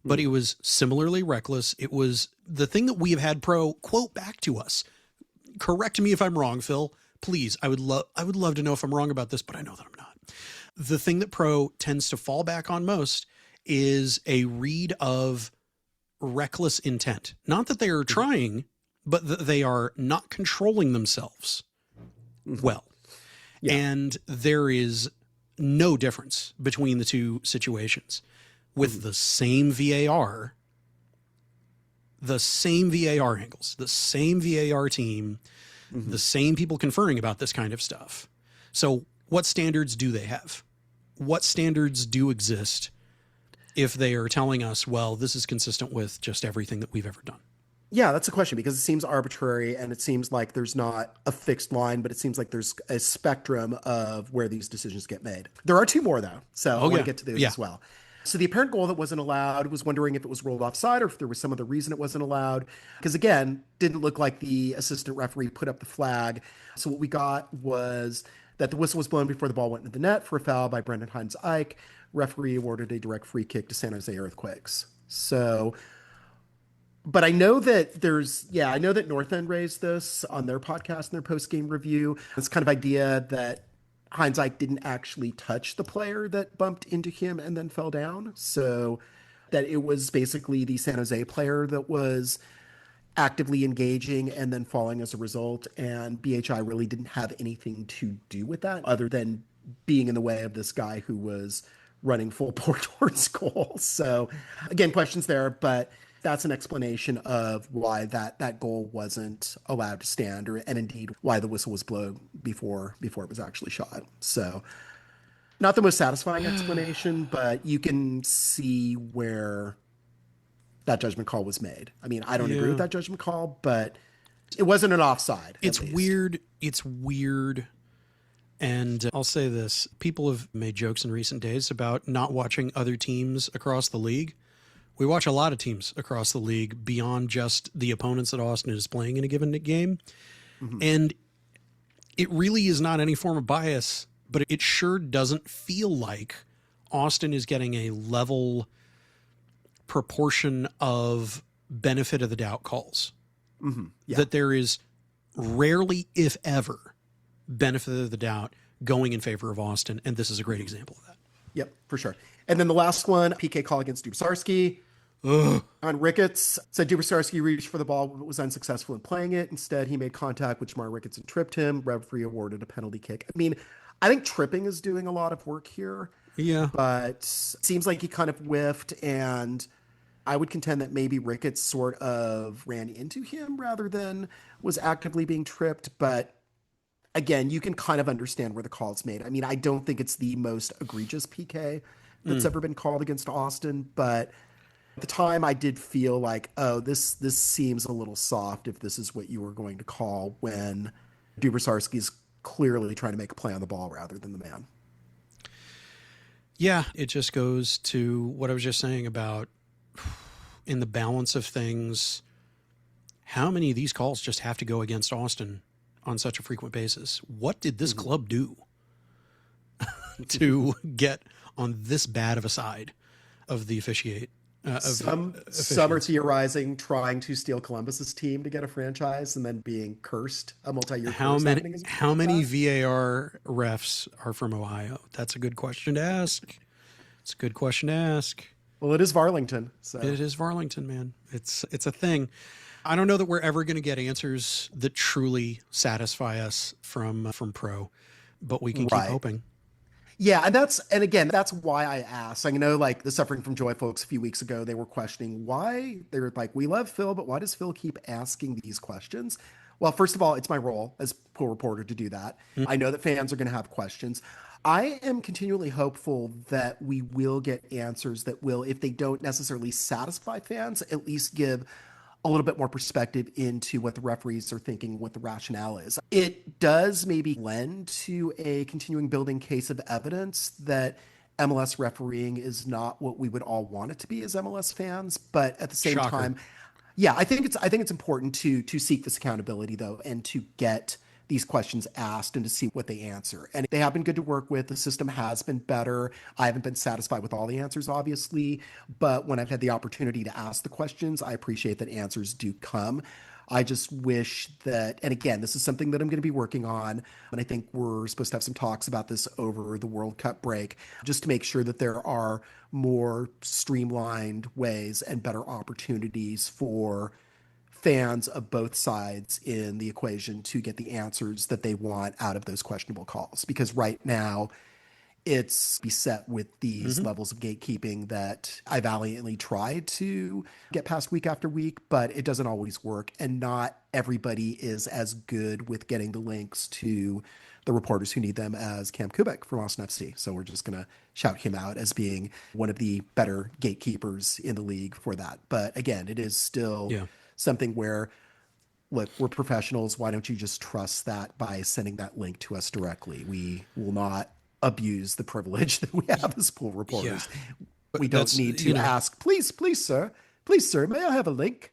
but it was similarly reckless. It was the thing that we have had Pro quote back to us. Correct me if I'm wrong, Phil. Please, I would love to know if I'm wrong about this, but I know that I'm not. The thing that Pro tends to fall back on most is a read of reckless intent. Not that they are trying, but that they are not controlling themselves well. Yeah. And there is no difference between the two situations. With the same VAR, the same VAR angles, the same VAR team, the same people conferring about this kind of stuff. So what standards do they have? What standards do exist if they are telling us, well, this is consistent with just everything that we've ever done? Yeah, that's a question, because it seems arbitrary and it seems like there's not a fixed line, but it seems like there's a spectrum of where these decisions get made. There are two more, though, so I want to get to those as well. So the apparent goal that wasn't allowed, was wondering if it was ruled offside or if there was some other reason it wasn't allowed. Because again, didn't look like the assistant referee put up the flag. So what we got was that the whistle was blown before the ball went into the net for a foul by Brendan Hines-Ike. Referee awarded a direct free kick to San Jose Earthquakes. So, but I know that I know that North End raised this on their podcast in their post-game review. This kind of idea that Hines-Ike didn't actually touch the player that bumped into him and then fell down. So that it was basically the San Jose player that was actively engaging and then falling as a result. And BHI really didn't have anything to do with that other than being in the way of this guy who was running full bore towards goal. So again, questions there, but that's an explanation of why that goal wasn't allowed to stand, and indeed why the whistle was blown before it was actually shot. So not the most satisfying explanation, but you can see where that judgment call was made. I mean, I don't agree with that judgment call, but it wasn't an offside. It's weird. It's weird. And I'll say this. People have made jokes in recent days about not watching other teams across the league. We watch a lot of teams across the league beyond just the opponents that Austin is playing in a given game. And it really is not any form of bias, but it sure doesn't feel like Austin is getting a level proportion of benefit of the doubt calls. That there is rarely, if ever, benefit of the doubt going in favor of Austin. And this is a great example of that. Yep, for sure. And then the last one, PK call against Dubasarski. On Ricketts, said Dubasarski reached for the ball but was unsuccessful in playing it. Instead, he made contact with Jamar Ricketts and tripped him. Referee awarded a penalty kick. I mean, I think tripping is doing a lot of work here. Yeah. But it seems like he kind of whiffed, and I would contend that maybe Ricketts sort of ran into him rather than was actively being tripped. But again, you can kind of understand where the call is made. I mean, I don't think it's the most egregious PK that's ever been called against Austin, but at the time I did feel like, oh, this seems a little soft if this is what you were going to call when Dubasarski's clearly trying to make a play on the ball rather than the man. Yeah, it just goes to what I was just saying about in the balance of things, how many of these calls just have to go against Austin on such a frequent basis? What did this club do to get on this bad of a side of the officiate? Some are theorizing trying to steal Columbus's team to get a franchise and then being cursed a multi-year. How many VAR refs are from Ohio? That's a good question to ask. It's a good question to ask. Well, it is Varlington, so It is Varlington, man. It's a thing. I don't know that we're ever going to get answers that truly satisfy us from Pro, but we can keep right. hoping. Yeah, and again, that's why I asked. I know like the Suffering from Joy folks a few weeks ago, they were questioning why. They were like, we love Phil, but why does Phil keep asking these questions? Well, first of all, it's my role as pool reporter to do that. I know that fans are going to have questions. I am continually hopeful that we will get answers that will, if they don't necessarily satisfy fans, at least give a little bit more perspective into what the referees are thinking, what the rationale is. It does maybe lend to a continuing building case of evidence that MLS refereeing is not what we would all want it to be as MLS fans, but at the same Shocker. time, yeah, I think it's important to seek this accountability though, and to get these questions asked and to see what they answer. And they have been good to work with. The system has been better. I haven't been satisfied with all the answers, obviously, but when I've had the opportunity to ask the questions, I appreciate that answers do come. I just wish that, and again, this is something that I'm going to be working on. And I think we're supposed to have some talks about this over the World Cup break, just to make sure that there are more streamlined ways and better opportunities for fans of both sides in the equation to get the answers that they want out of those questionable calls. Because right now, it's beset with these levels of gatekeeping that I valiantly try to get past week after week, but it doesn't always work. And not everybody is as good with getting the links to the reporters who need them as Cam Kubik from Austin FC. So we're just going to shout him out as being one of the better gatekeepers in the league for that. But again, it is still Yeah. something where, look, we're professionals. Why don't you just trust that by sending that link to us directly? We will not abuse the privilege that we have as pool Yeah. reporters. But We don't that's, need to ask, please, sir, may I have a link?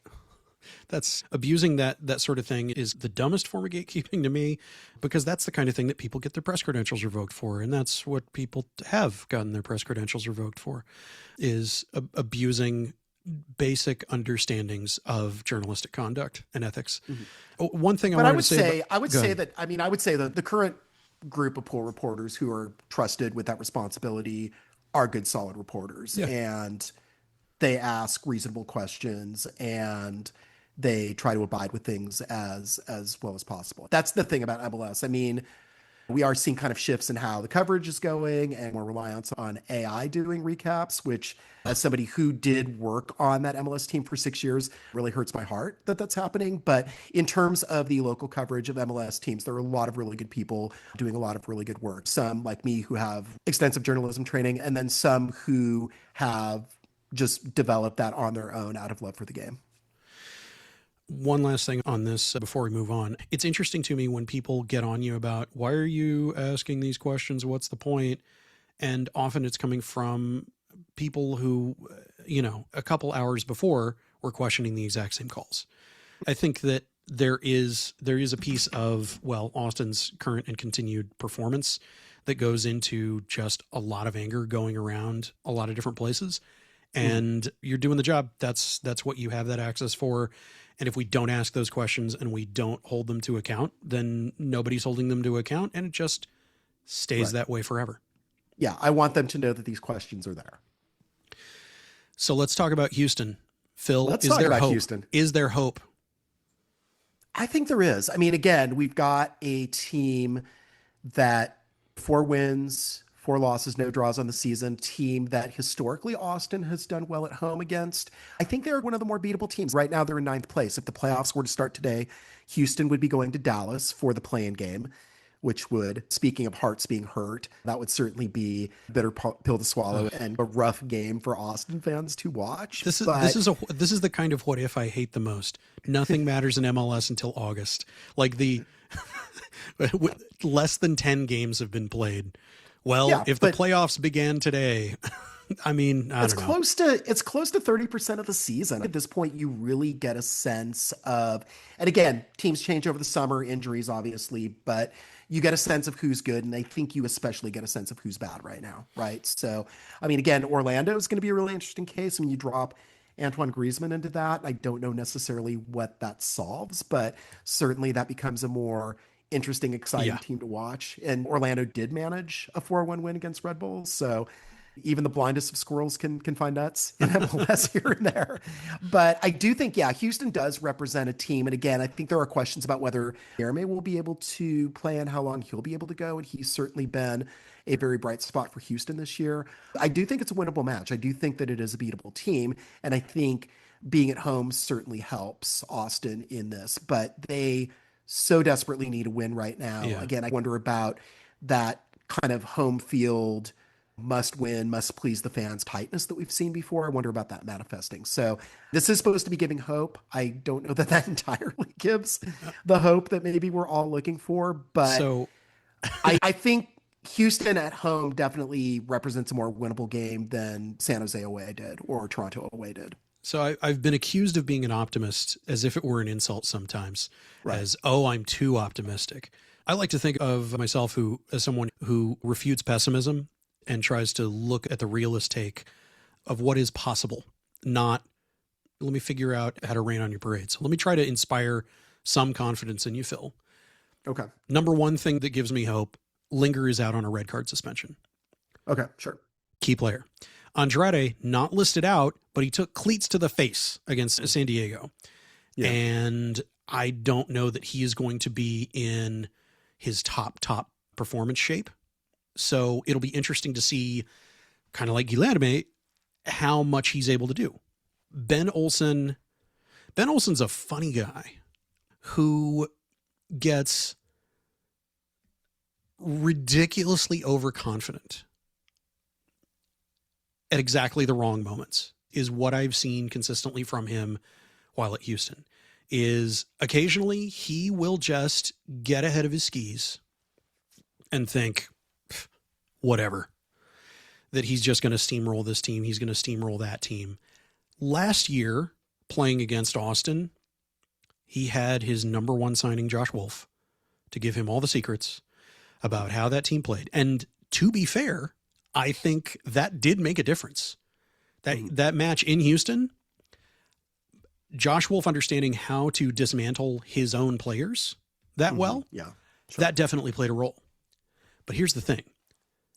that's abusing that sort of thing is the dumbest form of gatekeeping to me, because that's the kind of thing that people get their press credentials revoked for. And that's what people have gotten their press credentials revoked for, is abusing basic understandings of journalistic conduct and ethics. One thing I But wanted to say, I would go say ahead. that, I would say that the current group of pool reporters who are trusted with that responsibility are good, solid reporters. Yeah. And they ask reasonable questions and they try to abide with things as well as possible. That's the thing about MLS. I mean, we are seeing kind of shifts in how the coverage is going and more reliance on AI doing recaps, which, as somebody who did work on that MLS team for 6 years, really hurts my heart that that's happening. But in terms of the local coverage of MLS teams, there are a lot of really good people doing a lot of really good work. Some like me who have extensive journalism training, and then some who have just developed that on their own out of love for the game. One last thing on this before we move on. It's interesting to me when people get on you about, why are you asking these questions? What's the point? And often it's coming from people who, a couple hours before were questioning the exact same calls. I think that there is a piece of, well, Austin's current and continued performance that goes into just a lot of anger going around a lot of different places. And you're doing the job. That's what you have that access for. And if we don't ask those questions and we don't hold them to account, then nobody's holding them to account, and it just stays that way forever. Yeah, I want them to know that these questions are there. So let's talk about Houston. Phil, Let's is talk there about hope? Houston. Is there hope? I think there is. I mean, again, we've got a team that 4 wins, 4 losses, no draws on the season, team that historically Austin has done well at home against. I think they're one of the more beatable teams. Right now, they're in 9th place. If the playoffs were to start today, Houston would be going to Dallas for the play-in game, which would, speaking of hearts being hurt, that would certainly be a bitter pill to swallow and a rough game for Austin fans to watch. This is the kind of what if I hate the most. Nothing matters in MLS until August. Like less than 10 games have been played. Well, Yeah, if the but- playoffs began today, I mean, I It's don't know. close to 30% of the season. At this point, you really get a sense of, and again, teams change over the summer, injuries obviously, but you get a sense of who's good, and I think you especially get a sense of who's bad right now, right? So, I mean, again, Orlando is going to be a really interesting case when you drop Antoine Griezmann into that. I don't know necessarily what that solves, but certainly that becomes a more interesting, exciting Yeah. team to watch. And Orlando did manage a 4-1 win against Red Bulls, so Even the blindest of squirrels can find nuts in MLS here and there. But I do think, yeah, Houston does represent a team. And again, I think there are questions about whether Jeremy will be able to play and how long he'll be able to go. And he's certainly been a very bright spot for Houston this year. I do think it's a winnable match. I do think that it is a beatable team. And I think being at home certainly helps Austin in this. But they so desperately need a win right now. Yeah. Again, I wonder about that kind of home field must win, must please the fans tightness that we've seen before. I wonder about that manifesting. So this is supposed to be giving hope. I don't know that that entirely gives the hope that maybe we're all looking for, but So I think Houston at home definitely represents a more winnable game than San Jose away did or Toronto away did. I've been accused of being an optimist as if it were an insult sometimes, Right. as, oh, I'm too optimistic. I like to think of myself as someone who refutes pessimism and tries to look at the realist take of what is possible, not let me figure out how to rain on your parade. So let me try to inspire some confidence in you, Phil. Okay. Number one thing that gives me hope, Linger is out on a red card suspension. Okay, sure. Key player. Andrade, not listed out, but he took cleats to the face against San Diego. Yeah. And I don't know that he is going to be in his top performance shape. So it'll be interesting to see, kind of like Guilherme, how much he's able to do. Ben Olsen's a funny guy who gets ridiculously overconfident at exactly the wrong moments, is what I've seen consistently from him while at Houston. Is occasionally he will just get ahead of his skis and think, whatever, that he's just going to steamroll this team. He's going to steamroll that team. Last year, playing against Austin, he had his number one signing, Josh Wolf, to give him all the secrets about how that team played. And to be fair, I think that did make a difference. That match in Houston, Josh Wolf understanding how to dismantle his own players that well, Yeah. Sure. that definitely played a role. But here's the thing.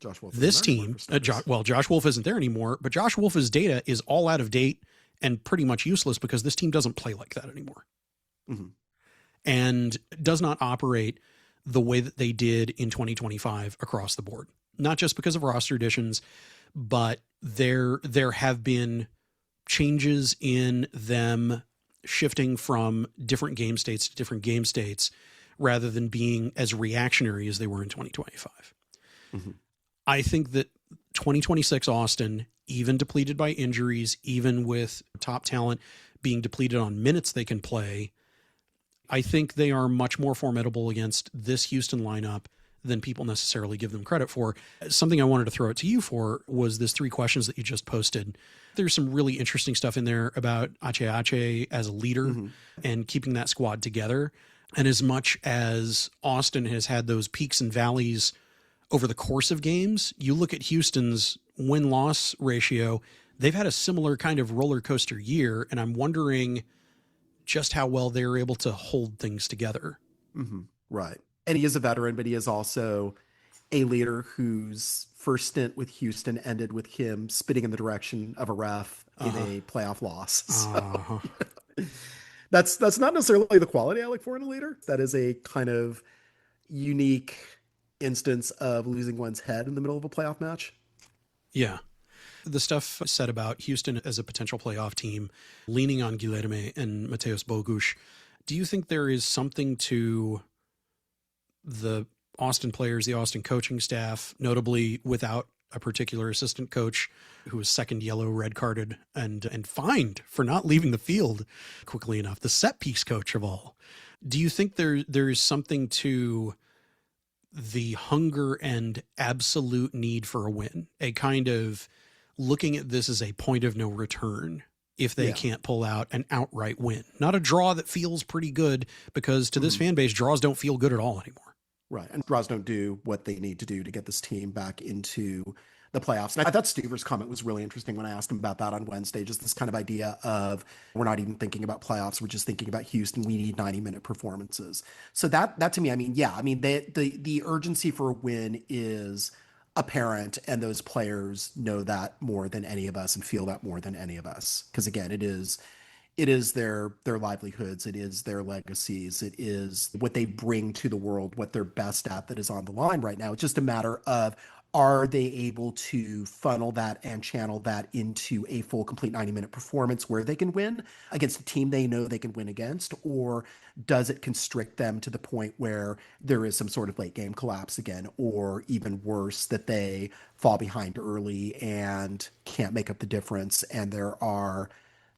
Josh Wolf This isn't there anymore team, for starters. Josh Wolf isn't there anymore, but Josh Wolf's data is all out of date and pretty much useless because this team doesn't play like that anymore. Mhm. And does not operate the way that they did in 2025 across the board. Not just because of roster additions, but there have been changes in them shifting from different game states to different game states rather than being as reactionary as they were in 2025. Mhm. I think that 2026 Austin, even depleted by injuries, even with top talent being depleted on minutes they can play, I think they are much more formidable against this Houston lineup than people necessarily give them credit for. Something I wanted to throw it to you for was this 3 questions that you just posted. There's some really interesting stuff in there about Ache as a leader and keeping that squad together. And as much as Austin has had those peaks and valleys over the course of games, you look at Houston's win-loss ratio, they've had a similar kind of roller coaster year, and I'm wondering just how well they're able to hold things together. Right. And he is a veteran, but he is also a leader whose first stint with Houston ended with him spitting in the direction of a ref in a playoff loss. So that's not necessarily the quality I look for in a leader. That is a kind of unique instance of losing one's head in the middle of a playoff match. Yeah. The stuff said about Houston as a potential playoff team, leaning on Guilherme and Mateus Bogusz, do you think there is something to the Austin players, the Austin coaching staff, notably without a particular assistant coach who was second yellow, red carded, and fined for not leaving the field quickly enough, the set piece coach of all? Do you think there is something to the hunger and absolute need for a win, a kind of looking at this as a point of no return if they can't pull out an outright win, not a draw that feels pretty good, because to this fan base, draws don't feel good at all anymore. Right. And draws don't do what they need to do to get this team back into the playoffs. And I thought Stuver's comment was really interesting when I asked him about that on Wednesday, just this kind of idea of we're not even thinking about playoffs. We're just thinking about Houston. We need 90-minute performances. So that to me, I mean, yeah, I mean, the urgency for a win is apparent, and those players know that more than any of us and feel that more than any of us. Because again, it is their livelihoods, it is their legacies, it is what they bring to the world, what they're best at that is on the line right now. It's just a matter of, are they able to funnel that and channel that into a full complete 90-minute performance where they can win against a team they know they can win against, or does it constrict them to the point where there is some sort of late game collapse again, or even worse, that they fall behind early and can't make up the difference, and there are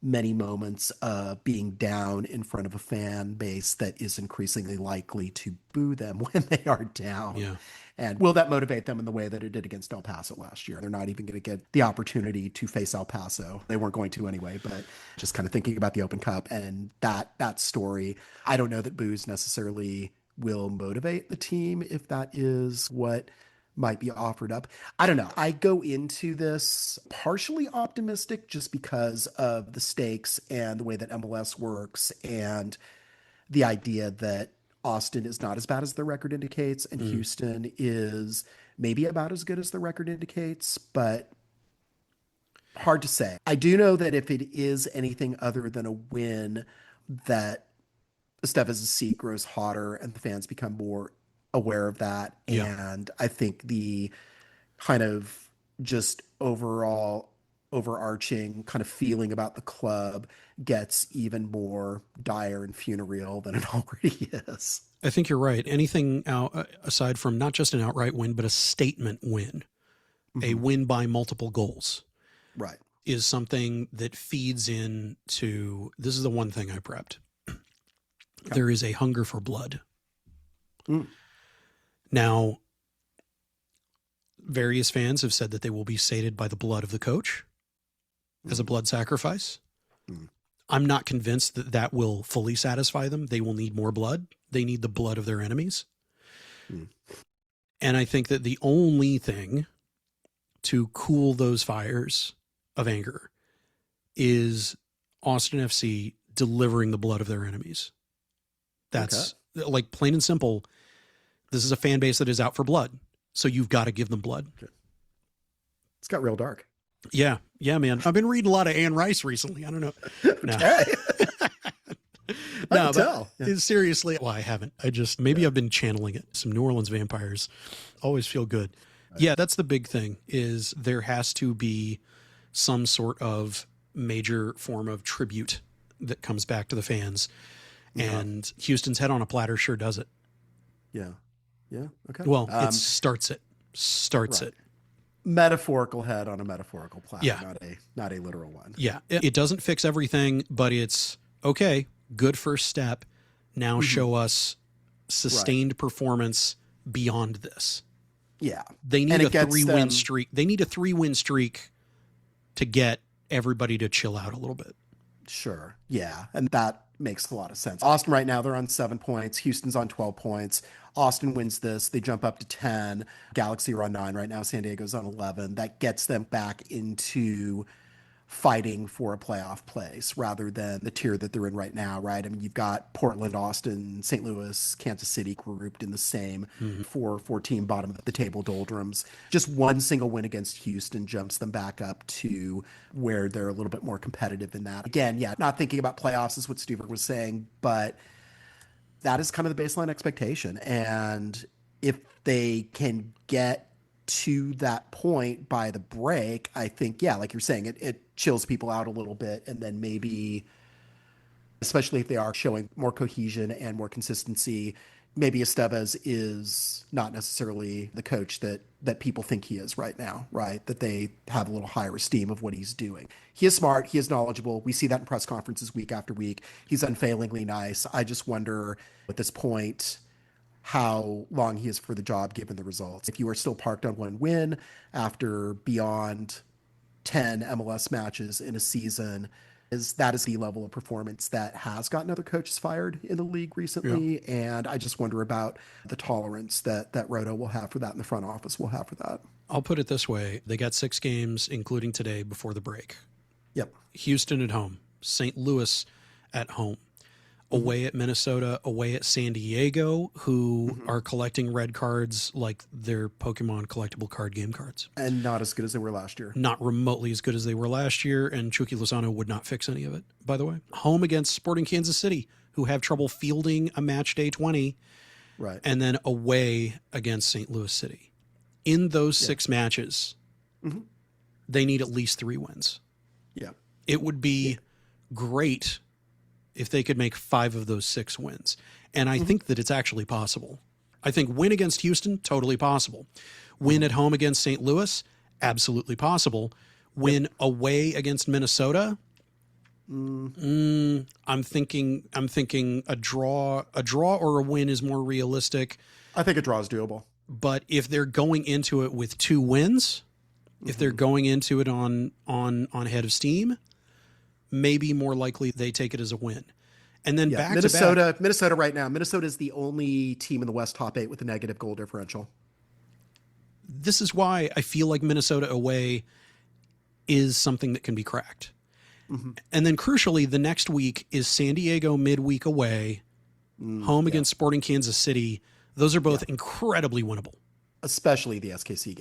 many moments of being down in front of a fan base that is increasingly likely to boo them when they are down. Yeah. And will that motivate them in the way that it did against El Paso last year? They're not even going to get the opportunity to face El Paso. They weren't going to anyway, but just kind of thinking about the Open Cup and that story, I don't know that boos necessarily will motivate the team if that is what might be offered up. I don't know. I go into this partially optimistic just because of the stakes and the way that MLS works, and the idea that Austin is not as bad as the record indicates, and Houston is maybe about as good as the record indicates, but hard to say. I do know that if it is anything other than a win, that Estevez's seat grows hotter and the fans become more aware of that. Yeah. And I think the kind of just overall overarching kind of feeling about the club gets even more dire and funereal than it already is. I think you're right. Anything aside from not just an outright win, but a statement win, a win by multiple goals, Right. is something that feeds into, this is the one thing I prepped. There is a hunger for blood. Now, various fans have said that they will be sated by the blood of the coach as a blood sacrifice. I'm not convinced that that will fully satisfy them. They will need more blood. They need the blood of their enemies. And I think that the only thing to cool those fires of anger is Austin FC delivering the blood of their enemies. That's like plain and simple. This is a fan base that is out for blood. So you've got to give them blood. It's got real dark. Yeah. Yeah, man. I've been reading a lot of Anne Rice recently. I don't know. No. Okay. No, tell. but seriously, well, I haven't. Maybe I've been channeling it. Some New Orleans vampires always feel good. Yeah, that's the big thing, is there has to be some sort of major form of tribute that comes back to the fans. And Houston's head on a platter sure does it. Yeah. Yeah. Okay. Well, it starts it. It. Metaphorical head on a metaphorical platter, Yeah. not a literal one. Yeah. It doesn't fix everything, but it's okay. Good first step. Now show us sustained performance beyond this. Yeah. They need a 3-win streak. They need a 3-win streak to get everybody to chill out a little bit. Sure. Yeah. And that makes a lot of sense. Austin right now, they're on 7 points. Houston's on 12 points. Austin wins this. They jump up to 10. Galaxy are on 9 right now. San Diego's on 11. That gets them back into fighting for a playoff place rather than the tier that they're in right now, right? I mean, you've got Portland, Austin, St. Louis, Kansas City grouped in the same 4-team bottom of the table doldrums. Just one single win against Houston jumps them back up to where they're a little bit more competitive in that. Again, yeah, not thinking about playoffs is what Stuber was saying, but that is kind of the baseline expectation. And if they can get to that point by the break, I think, yeah, like you're saying, it chills people out a little bit. And then maybe, especially if they are showing more cohesion and more consistency, maybe Estevez is not necessarily the coach that people think he is right now, right? That they have a little higher esteem of what he's doing. He is smart. He is knowledgeable. We see that in press conferences week after week. He's unfailingly nice. I just wonder at this point how long he is for the job given the results. If you are still parked on one win after beyond 10 MLS matches in a season, that is the level of performance that has gotten other coaches fired in the league recently. Yeah. And I just wonder about the tolerance that Roto will have for that and the front office will have for that. I'll put it this way. They got 6 games, including today, before the break. Yep. Houston at home, St. Louis at home. away at Minnesota, away at San Diego, who are collecting red cards like they're Pokemon collectible card game cards. And not as good as they were last year. Not remotely as good as they were last year, and Chucky Lozano would not fix any of it, by the way. Home against Sporting Kansas City, who have trouble fielding a match day 20. Right. And then away against St. Louis City. In those 6 matches, they need at least 3 wins. Yeah. It would be great if they could make 5 of those 6 wins. And I think that it's actually possible. I think win against Houston, totally possible. Win at home against St. Louis, absolutely possible. Win away against Minnesota, I'm thinking a draw or a win is more realistic. I think a draw is doable. But if they're going into it with 2 wins, if they're going into it on head of steam, maybe more likely they take it as a win. And then back to back, Minnesota right now, Minnesota is the only team in the West top 8 with a negative goal differential. This is why I feel like Minnesota away is something that can be cracked. And then crucially, the next week is San Diego midweek away, home against Sporting Kansas City. Those are both incredibly winnable. Especially the SKC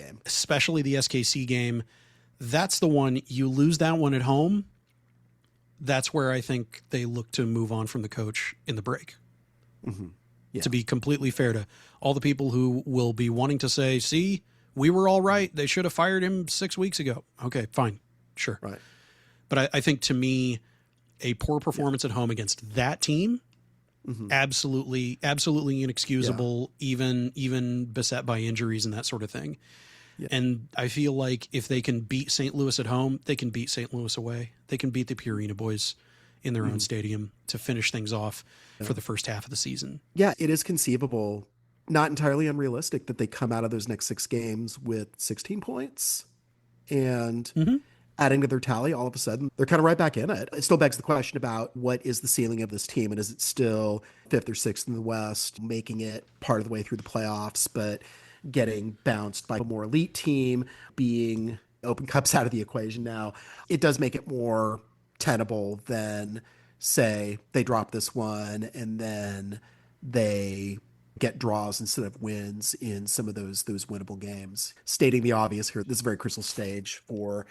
game. That's the one, you lose that one at home. That's where I think they look to move on from the coach in the break. To be completely fair to all the people who will be wanting to say, see, we were all right. They should have fired him 6 weeks ago. Okay, fine. Sure. Right. But I think to me, a poor performance at home against that team, absolutely inexcusable, even beset by injuries and that sort of thing. Yeah. And I feel like if they can beat St. Louis at home, they can beat St. Louis away. They can beat the Purina boys in their own stadium to finish things off for the first half of the season. Yeah, it is conceivable, not entirely unrealistic, that they come out of those next 6 games with 16 points and adding to their tally, all of a sudden, they're kind of right back in it. It still begs the question about what is the ceiling of this team, and is it still 5th or 6th in the West, making it part of the way through the playoffs, but getting bounced by a more elite team, being Open Cups out of the equation now. It does make it more tenable than, say, they drop this one and then they get draws instead of wins in some of those winnable games. Stating the obvious here, this is a very crucial stage for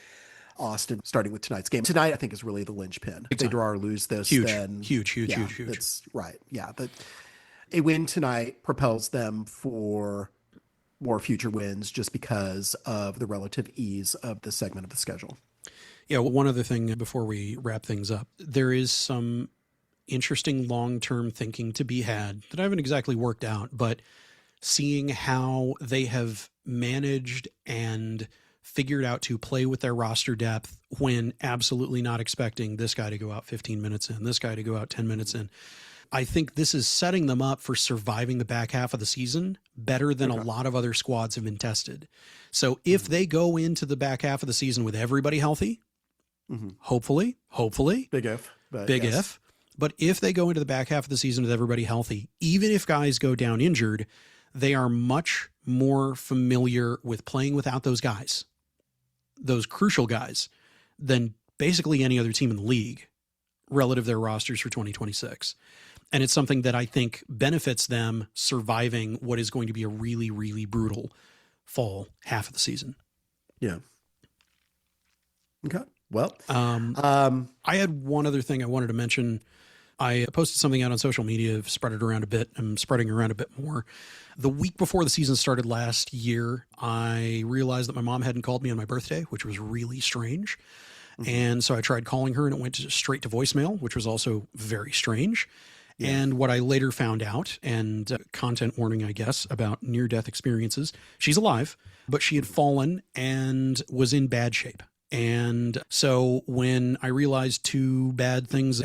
Austin, starting with tonight's game. Tonight, I think, is really the linchpin. If they draw or lose this, then huge. It's right. Yeah, but a win tonight propels them for more future wins just because of the relative ease of the segment of the schedule. Yeah, one other thing before we wrap things up. There is some interesting long-term thinking to be had that I haven't exactly worked out, but seeing how they have managed and figured out to play with their roster depth when absolutely not expecting this guy to go out 15 minutes in, this guy to go out 10 minutes in. I think this is setting them up for surviving the back half of the season better than a lot of other squads have been tested. So if they go into the back half of the season with everybody healthy, hopefully, big if, but if they go into the back half of the season with everybody healthy, even if guys go down injured, they are much more familiar with playing without those guys, those crucial guys, than basically any other team in the league relative to their rosters for 2026. And it's something that I think benefits them surviving what is going to be a really, really brutal fall half of the season. Yeah. Okay. Well, I had one other thing I wanted to mention. I posted something out on social media, spread it around a bit. I'm spreading around a bit more. The week before the season started last year, I realized that my mom hadn't called me on my birthday, which was really strange. And so I tried calling her and it went straight to voicemail, which was also very strange. Yeah. And what I later found out, and content warning, I guess, about near-death experiences, she's alive, but she had fallen and was in bad shape. And so when I realized 2 bad things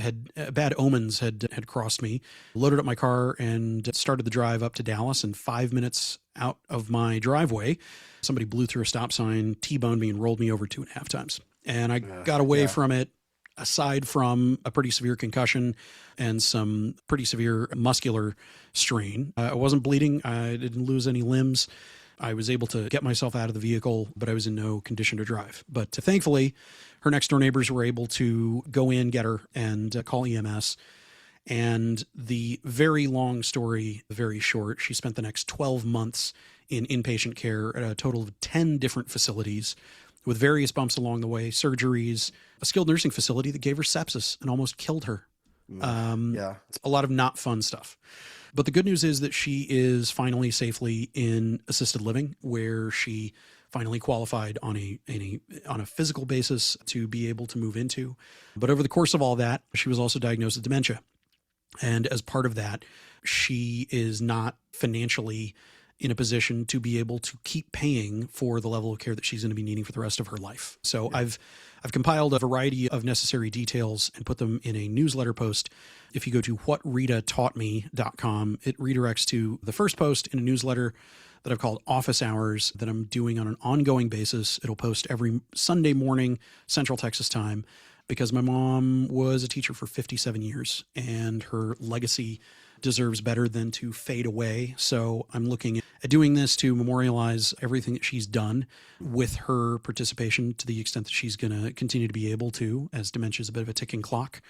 bad omens had crossed me, loaded up my car and started the drive up to Dallas. And 5 minutes out of my driveway, somebody blew through a stop sign, T-boned me, and rolled me over 2.5 times. And I got away from it, aside from a pretty severe concussion and some pretty severe muscular strain. I wasn't bleeding. I didn't lose any limbs. I was able to get myself out of the vehicle, but I was in no condition to drive. But thankfully, her next door neighbors were able to go in, get her, and call EMS. And the very long story, very short, she spent the next 12 months in inpatient care at a total of 10 different facilities with various bumps along the way, surgeries, a skilled nursing facility that gave her sepsis and almost killed her. Yeah. A lot of not fun stuff. But the good news is that she is finally safely in assisted living, where she finally qualified on a physical basis to be able to move into. But over the course of all that, she was also diagnosed with dementia. And as part of that, she is not financially in a position to be able to keep paying for the level of care that she's going to be needing for the rest of her life. So I've compiled a variety of necessary details and put them in a newsletter post. If you go to whatritataught.me.com, it redirects to the first post in a newsletter that I've called Office Hours that I'm doing on an ongoing basis. It'll post every Sunday morning, Central Texas time, because my mom was a teacher for 57 years and her legacy deserves better than to fade away. So I'm looking at doing this to memorialize everything that she's done with her participation to the extent that she's going to continue to be able to, as dementia is a bit of a ticking clock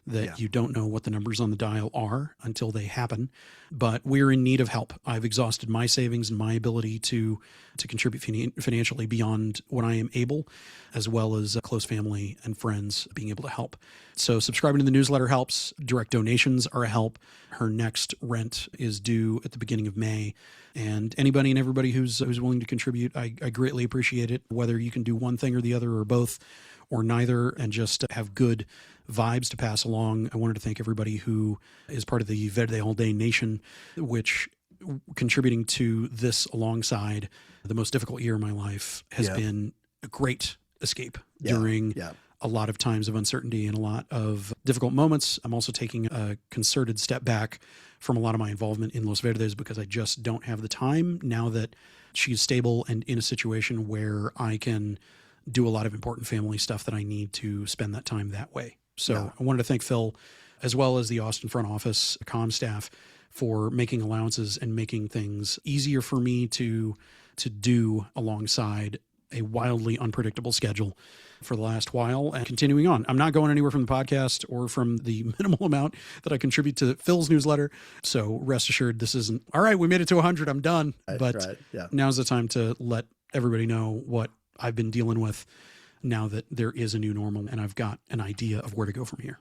that you don't know what the numbers on the dial are until they happen. But we're in need of help. I've exhausted my savings and my ability to contribute financially beyond what I am able, as well as close family and friends being able to help. So subscribing to the newsletter helps. Direct donations are a help. Her next rent is due at the beginning of May. And anybody and everybody who's willing to contribute, I greatly appreciate it, whether you can do one thing or the other or both or neither, and just have good vibes to pass along. I wanted to thank everybody who is part of the Verde All Day Nation, which contributing to this alongside the most difficult year of my life has been a great escape during a lot of times of uncertainty and a lot of difficult moments. I'm also taking a concerted step back from a lot of my involvement in Los Verdes because I just don't have the time now that she's stable and in a situation where I can do a lot of important family stuff that I need to spend that time that way. So I wanted to thank Phil, as well as the Austin front office comm staff, for making allowances and making things easier for me to do alongside a wildly unpredictable schedule for the last while and continuing on. I'm not going anywhere from the podcast or from the minimal amount that I contribute to Phil's newsletter. So rest assured, this isn't, all right, we made it to 100, I'm done. But now's the time to let everybody know what I've been dealing with now that there is a new normal and I've got an idea of where to go from here.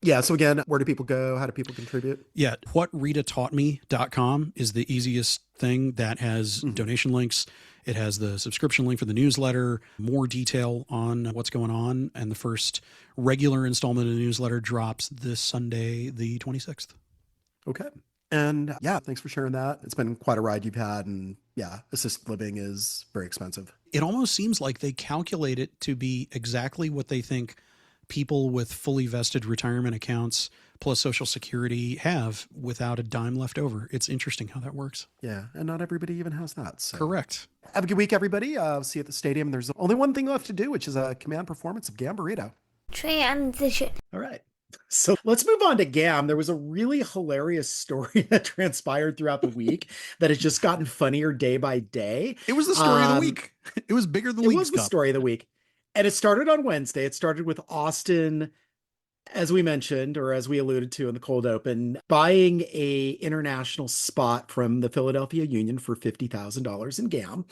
Yeah. So again, where do people go? How do people contribute? Yeah. Whatritataught.me is the easiest thing. That has donation links. It has the subscription link for the newsletter, more detail on what's going on. And the first regular installment of the newsletter drops this Sunday, the 26th. Okay. And thanks for sharing that. It's been quite a ride you've had. And assisted living is very expensive. It almost seems like they calculate it to be exactly what they think people with fully vested retirement accounts plus Social Security have without a dime left over. It's interesting how that works. Yeah. And not everybody even has that. So. Correct. Have a good week, everybody. See you at the stadium. There's only one thing left to do, which is a command performance of Gamburrito. Transition. All right. So let's move on to GAM. There was a really hilarious story that transpired throughout the week that has just gotten funnier day by day. It was the story of the week. It was bigger than Leagues Cup. It was the story of the week. And it started on Wednesday. It started with Austin, as we mentioned, or as we alluded to in the cold open, buying a international spot from the Philadelphia Union for $50,000 in GAM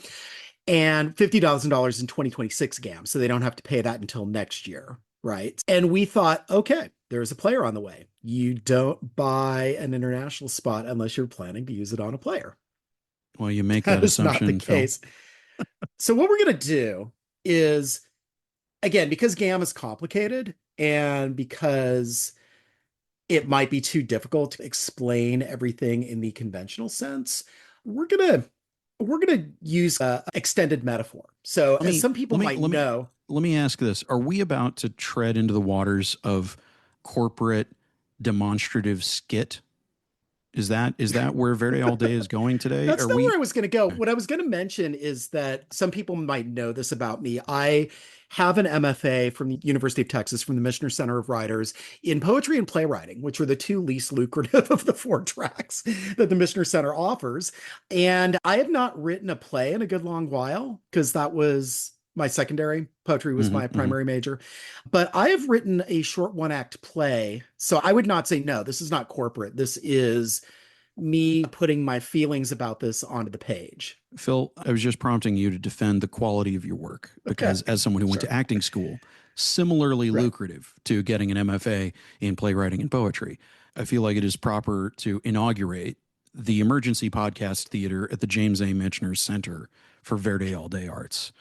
and $50,000 in 2026 GAM. So they don't have to pay that until next year. Right. And we thought, okay, there's a player on the way. You don't buy an international spot unless you're planning to use it on a player. Well, you make that assumption. Not the case. So what we're going to do is, again, because GAM is complicated and because it might be too difficult to explain everything in the conventional sense, we're going to use an extended metaphor. So as some people might know. Let me ask this. Are we about to tread into the waters of corporate demonstrative skit? Is that where Verde All Day is going today? That's not where I was going to go. What I was going to mention is that some people might know this about me. I have an MFA from the University of Texas, from the Mishner Center of Writers, in poetry and playwriting, which are the two least lucrative of the 4 tracks that the Mishner Center offers. And I had not written a play in a good long while because that was my secondary. Poetry was my primary major. But I have written a short one act play. So I would not say no, this is not corporate. This is me putting my feelings about this onto the page. Phil, I was just prompting you to defend the quality of your work because as someone who went to acting school, similarly lucrative to getting an MFA in playwriting and poetry, I feel like it is proper to inaugurate the Emergency Podcast Theater at the James A. Michener Center for Verde All Day Arts.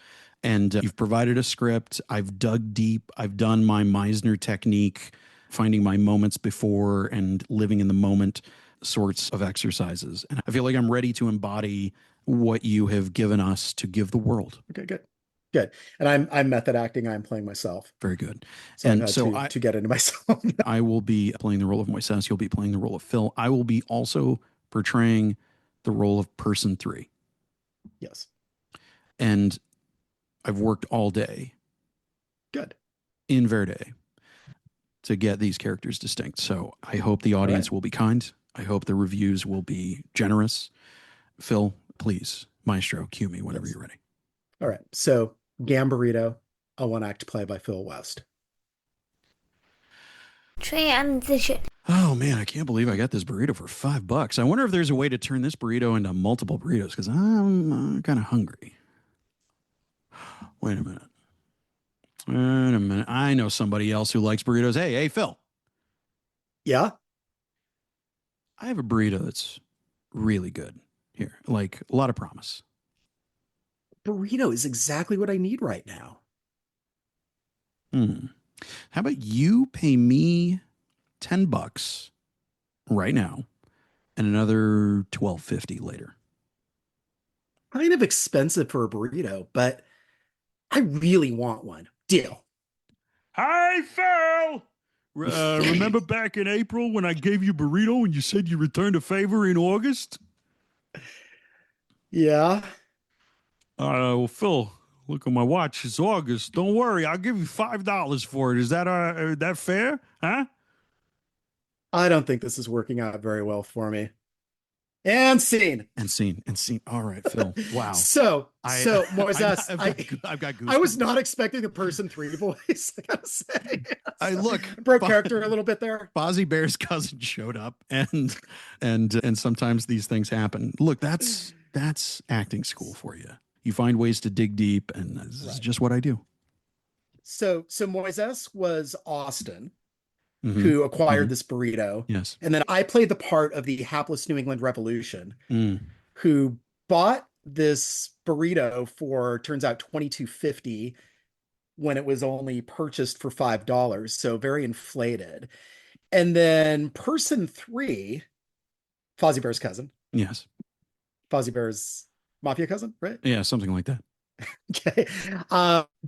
And you've provided a script. I've dug deep. I've done my Meisner technique, finding my moments before and living in the moment sorts of exercises. And I feel like I'm ready to embody what you have given us to give the world. Okay, good. And I'm method acting. I'm playing myself. Very good. So and so to get into myself. I will be playing the role of Moises. You'll be playing the role of Phil. I will be also portraying the role of person 3. Yes. And I've worked all day. Good. In Verde to get these characters distinct. So I hope the audience will be kind. I hope the reviews will be generous. Phil, please, maestro, cue me whenever you're ready. All right. So Gamburrito, a one-act play by Phil West. Transition. Oh man, I can't believe I got this burrito for $5. I wonder if there's a way to turn this burrito into multiple burritos because I'm kind of hungry. Wait a minute. I know somebody else who likes burritos. Hey, Phil. Yeah? I have a burrito that's really good here. Like a lot of promise. Burrito is exactly what I need right now. How about you pay me $10 right now and another $12.50 later? Kind of expensive for a burrito, but I really want one. Deal. Hi, Phil. Remember back in April when I gave you burrito and you said you returned a favor in August? Yeah. Well, Phil, look at my watch. It's August. Don't worry. I'll give you $5 for it. Is that fair? Huh? I don't think this is working out very well for me. And scene. All right, Phil. Wow. So Moises, I've got goosebumps. I was not expecting the person 3 voice, I gotta say. Look, broke character a little bit there. Fozzie Bear's cousin showed up, and sometimes these things happen. Look, that's acting school for you. You find ways to dig deep, and this is just what I do. So Moises was Austin, who acquired this burrito. Yes. And then I played the part of the hapless New England Revolution, who bought this burrito for, turns out, $22.50 when it was only purchased for $5. So very inflated. And then person 3, Fozzie Bear's cousin. Yes. Fozzie Bear's mafia cousin, right? Yeah, something like that. Okay.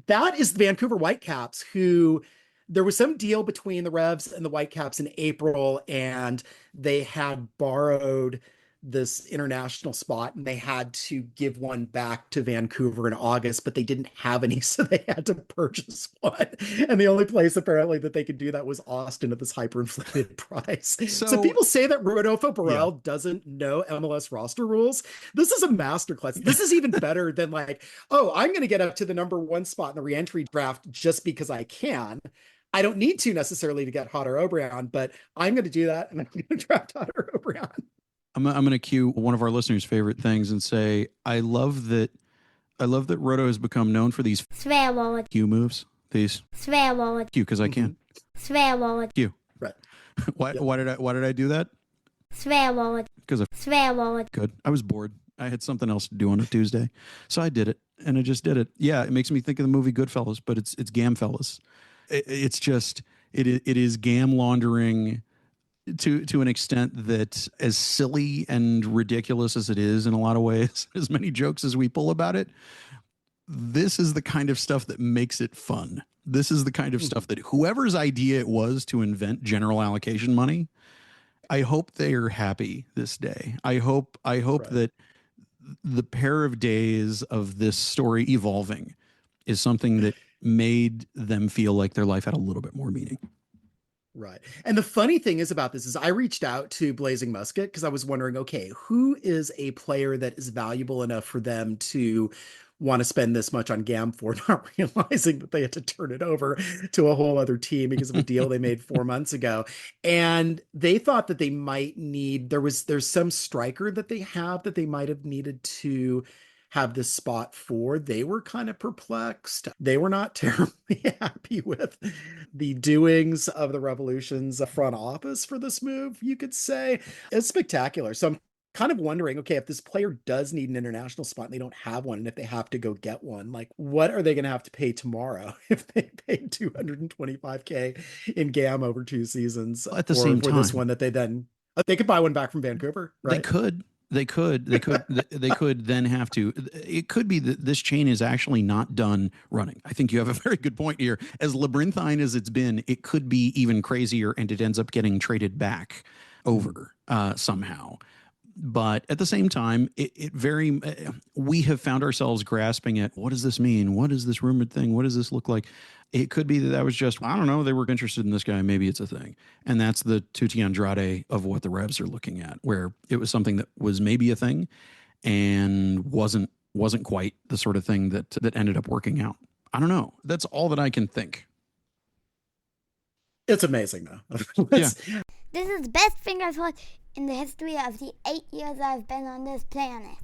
That is the Vancouver Whitecaps, who there was some deal between the Revs and the Whitecaps in April, and they had borrowed this international spot and they had to give one back to Vancouver in August, but they didn't have any, so they had to purchase one. And the only place apparently that they could do that was Austin at this hyperinflated price. So people say that Rodolfo Borrell doesn't know MLS roster rules. This is a masterclass. This is even better than like, oh, I'm going to get up to the number 1 spot in the reentry draft just because I can. I don't need to necessarily to get Hodder O'Brien, but I'm going to do that and I'm going to draft Hodder O'Brien. I'm going to cue one of our listeners' favorite things and say, I love that Roto has become known for these cue moves. These cue because I can. Cue. Right. Why did I do that? Because of good. I was bored. I had something else to do on a Tuesday, so I did it, and I just did it. Yeah, it makes me think of the movie Goodfellas, but it's Gamfellas. It's just it is gam laundering to an extent that, as silly and ridiculous as it is in a lot of ways, as many jokes as we pull about it, this is the kind of stuff that makes it fun. This is the kind of stuff that whoever's idea it was to invent general allocation money, I hope they are happy this day. I hope that the pair of days of this story evolving is something that made them feel like their life had a little bit more meaning. Right. And the funny thing is about this is I reached out to Blazing Musket because I was wondering, okay, who is a player that is valuable enough for them to want to spend this much on GAM for, not realizing that they had to turn it over to a whole other team because of a deal they made 4 months ago. And they thought that they might need, there's some striker that they have that they might have needed to have this spot for. They were kind of perplexed. They were not terribly happy with the doings of the Revolution's front office for this move, you could say. It's spectacular. So I'm kind of wondering, okay, if this player does need an international spot and they don't have one, and if they have to go get one, like what are they going to have to pay tomorrow if they pay 225K in GAM over 2 seasons At the same for time, this one that they could buy one back from Vancouver, right? They could then have to. It could be that this chain is actually not done running. I think you have a very good point here. As labyrinthine as it's been, it could be even crazier, and it ends up getting traded back over somehow. But at the same time, we have found ourselves grasping at, what does this mean? What is this rumored thing? What does this look like? It could be that was just, I don't know, they were interested in this guy. Maybe it's a thing. And that's the Tutti Andrade of what the Revs are looking at, where it was something that was maybe a thing and wasn't quite the sort of thing that ended up working out. I don't know. That's all that I can think. It's amazing, though. Yeah. This is the best thing I've heard in the history of the 8 years I've been on this planet.